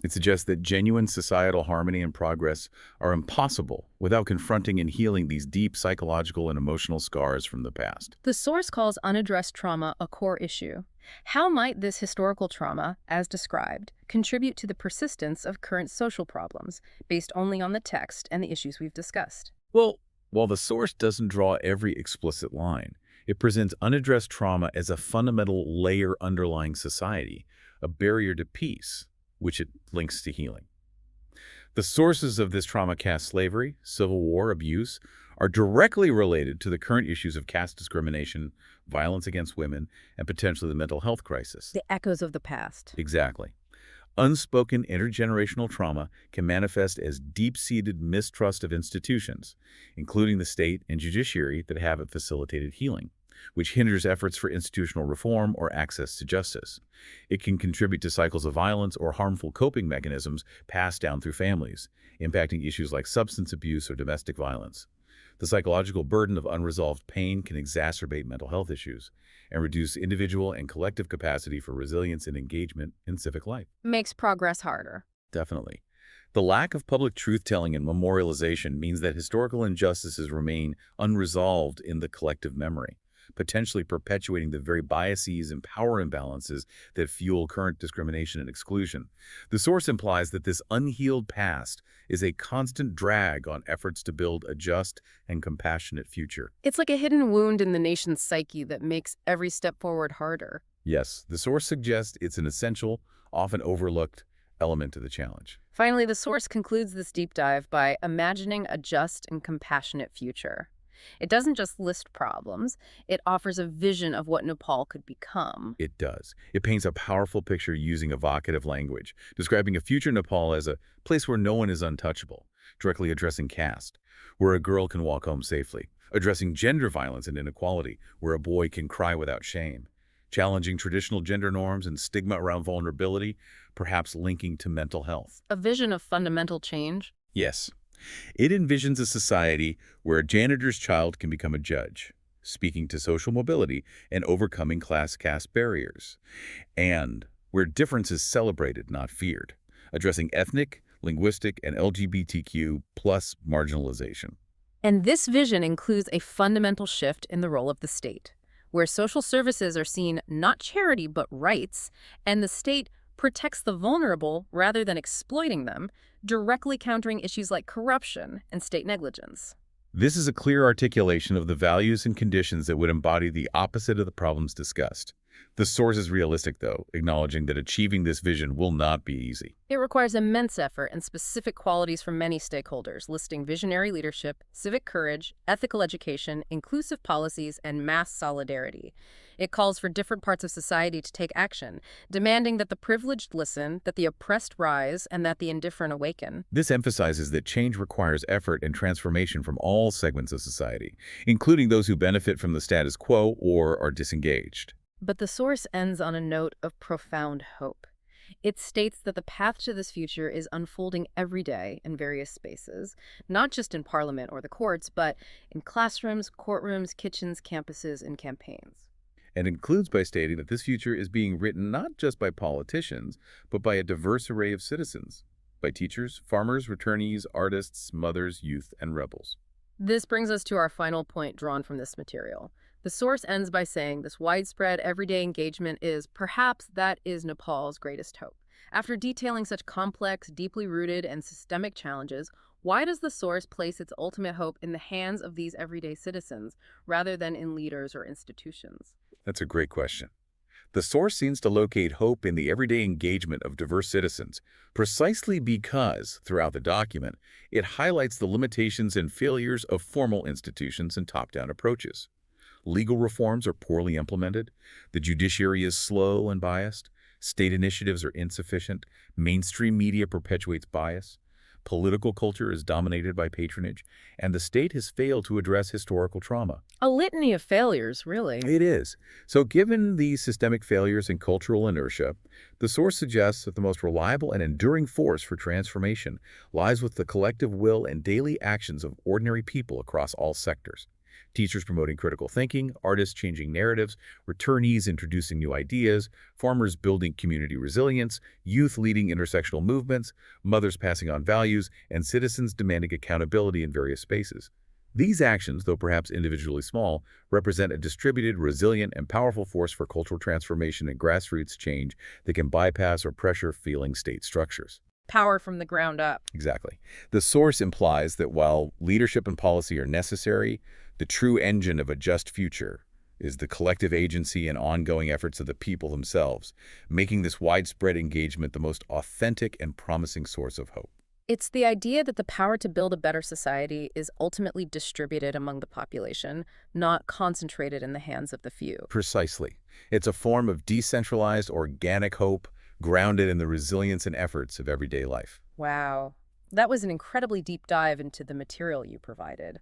It suggests that genuine societal harmony and progress are impossible without confronting and healing these deep psychological and emotional scars from the past. The source calls unaddressed trauma a core issue. How might this historical trauma, as described, contribute to the persistence of current social problems, based only on the text and the issues we've discussed? Well, while the source doesn't draw every explicit line, it presents unaddressed trauma as a fundamental layer underlying society, a barrier to peace, which it links to healing. The sources of this trauma, caste slavery, civil war, abuse, are directly related to the current issues of caste discrimination, violence against women, and potentially the mental health crisis. The echoes of the past. Exactly. Unspoken intergenerational trauma can manifest as deep-seated mistrust of institutions, including the state and judiciary that haven't facilitated healing, which hinders efforts for institutional reform or access to justice. It can contribute to cycles of violence or harmful coping mechanisms passed down through families, impacting issues like substance abuse or domestic violence. The psychological burden of unresolved pain can exacerbate mental health issues and reduce individual and collective capacity for resilience and engagement in civic life. Makes progress harder. Definitely. The lack of public truth-telling and memorialization means that historical injustices remain unresolved in the collective memory, potentially perpetuating the very biases and power imbalances that fuel current discrimination and exclusion. The source implies that this unhealed past is a constant drag on efforts to build a just and compassionate future. It's like a hidden wound in the nation's psyche that makes every step forward harder. Yes, the source suggests it's an essential, often overlooked element of the challenge. Finally, the source concludes this deep dive by imagining a just and compassionate future. It doesn't just list problems, it offers a vision of what Nepal could become. It does. It paints a powerful picture using evocative language, describing a future Nepal as a place where no one is untouchable, directly addressing caste, where a girl can walk home safely, addressing gender violence and inequality, where a boy can cry without shame, challenging traditional gender norms and stigma around vulnerability, perhaps linking to mental health. A vision of fundamental change? Yes. It envisions a society where a janitor's child can become a judge, speaking to social mobility and overcoming class-caste barriers, and where difference is celebrated, not feared, addressing ethnic, linguistic, and LGBTQ plus marginalization. And this vision includes a fundamental shift in the role of the state, where social services are seen not charity but rights, and the state protects the vulnerable rather than exploiting them, directly countering issues like corruption and state negligence. This is a clear articulation of the values and conditions that would embody the opposite of the problems discussed. The source is realistic, though, acknowledging that achieving this vision will not be easy. It requires immense effort and specific qualities from many stakeholders, listing visionary leadership, civic courage, ethical education, inclusive policies, and mass solidarity. It calls for different parts of society to take action, demanding that the privileged listen, that the oppressed rise, and that the indifferent awaken. This emphasizes that change requires effort and transformation from all segments of society, including those who benefit from the status quo or are disengaged. But the source ends on a note of profound hope. It states that the path to this future is unfolding every day in various spaces, not just in Parliament or the courts, but in classrooms, courtrooms, kitchens, campuses, and campaigns. And includes by stating that this future is being written not just by politicians, but by a diverse array of citizens, by teachers, farmers, returnees, artists, mothers, youth, and rebels. This brings us to our final point drawn from this material. The source ends by saying this widespread everyday engagement is, perhaps that is Nepal's greatest hope. After detailing such complex, deeply rooted, and systemic challenges, why does the source place its ultimate hope in the hands of these everyday citizens rather than in leaders or institutions? That's a great question. The source seems to locate hope in the everyday engagement of diverse citizens, precisely because, throughout the document, it highlights the limitations and failures of formal institutions and top-down approaches. Legal reforms are poorly implemented, the judiciary is slow and biased, state initiatives are insufficient, mainstream media perpetuates bias, political culture is dominated by patronage, and the state has failed to address historical trauma. A litany of failures, really. It is. So given these systemic failures and cultural inertia, the source suggests that the most reliable and enduring force for transformation lies with the collective will and daily actions of ordinary people across all sectors. Teachers promoting critical thinking, artists changing narratives, returnees introducing new ideas, farmers building community resilience, youth leading intersectional movements, mothers passing on values, and citizens demanding accountability in various spaces. These actions, though perhaps individually small, represent a distributed, resilient, and powerful force for cultural transformation and grassroots change that can bypass or pressure failing state structures. Power from the ground up. Exactly. The source implies that while leadership and policy are necessary, the true engine of a just future is the collective agency and ongoing efforts of the people themselves, making this widespread engagement the most authentic and promising source of hope. It's the idea that the power to build a better society is ultimately distributed among the population, not concentrated in the hands of the few. Precisely. It's a form of decentralized, organic hope grounded in the resilience and efforts of everyday life. Wow. That was an incredibly deep dive into the material you provided.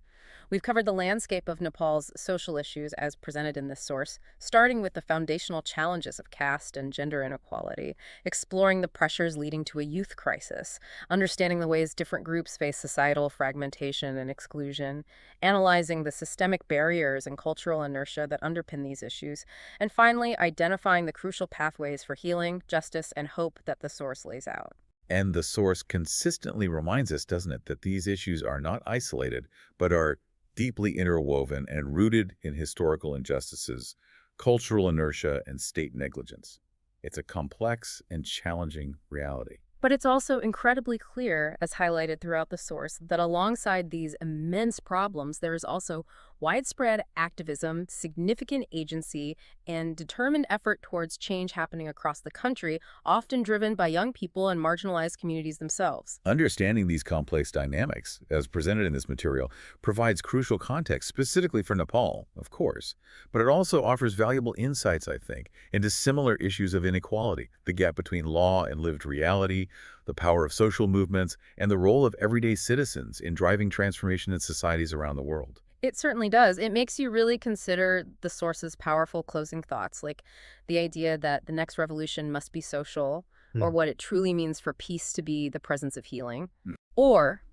We've covered the landscape of Nepal's social issues as presented in this source, starting with the foundational challenges of caste and gender inequality, exploring the pressures leading to a youth crisis, understanding the ways different groups face societal fragmentation and exclusion, analyzing the systemic barriers and cultural inertia that underpin these issues, and finally, identifying the crucial pathways for healing, justice, and hope that the source lays out. And the source consistently reminds us, doesn't it, that these issues are not isolated, but are deeply interwoven and rooted in historical injustices, cultural inertia, and state negligence. It's a complex and challenging reality. But it's also incredibly clear, as highlighted throughout the source, that alongside these immense problems, there is also widespread activism, significant agency, and determined effort towards change happening across the country, often driven by young people and marginalized communities themselves. Understanding these complex dynamics, as presented in this material, provides crucial context, specifically for Nepal, of course, but it also offers valuable insights, I think, into similar issues of inequality, the gap between law and lived reality, the power of social movements, and the role of everyday citizens in driving transformation in societies around the world. It certainly does. It makes you really consider the source's powerful closing thoughts, like the idea that the next revolution must be social, or what it truly means for peace to be the presence of healing. Or,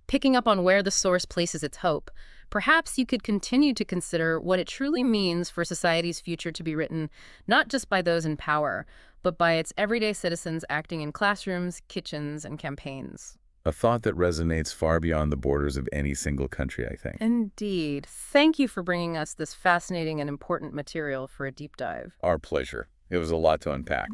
picking up on where the source places its hope, perhaps you could continue to consider what it truly means for society's future to be written not just by those in power, but by its everyday citizens acting in classrooms, kitchens, and campaigns. A thought that resonates far beyond the borders of any single country, I think. Indeed. Thank you for bringing us this fascinating and important material for a deep dive. Our pleasure. It was a lot to unpack.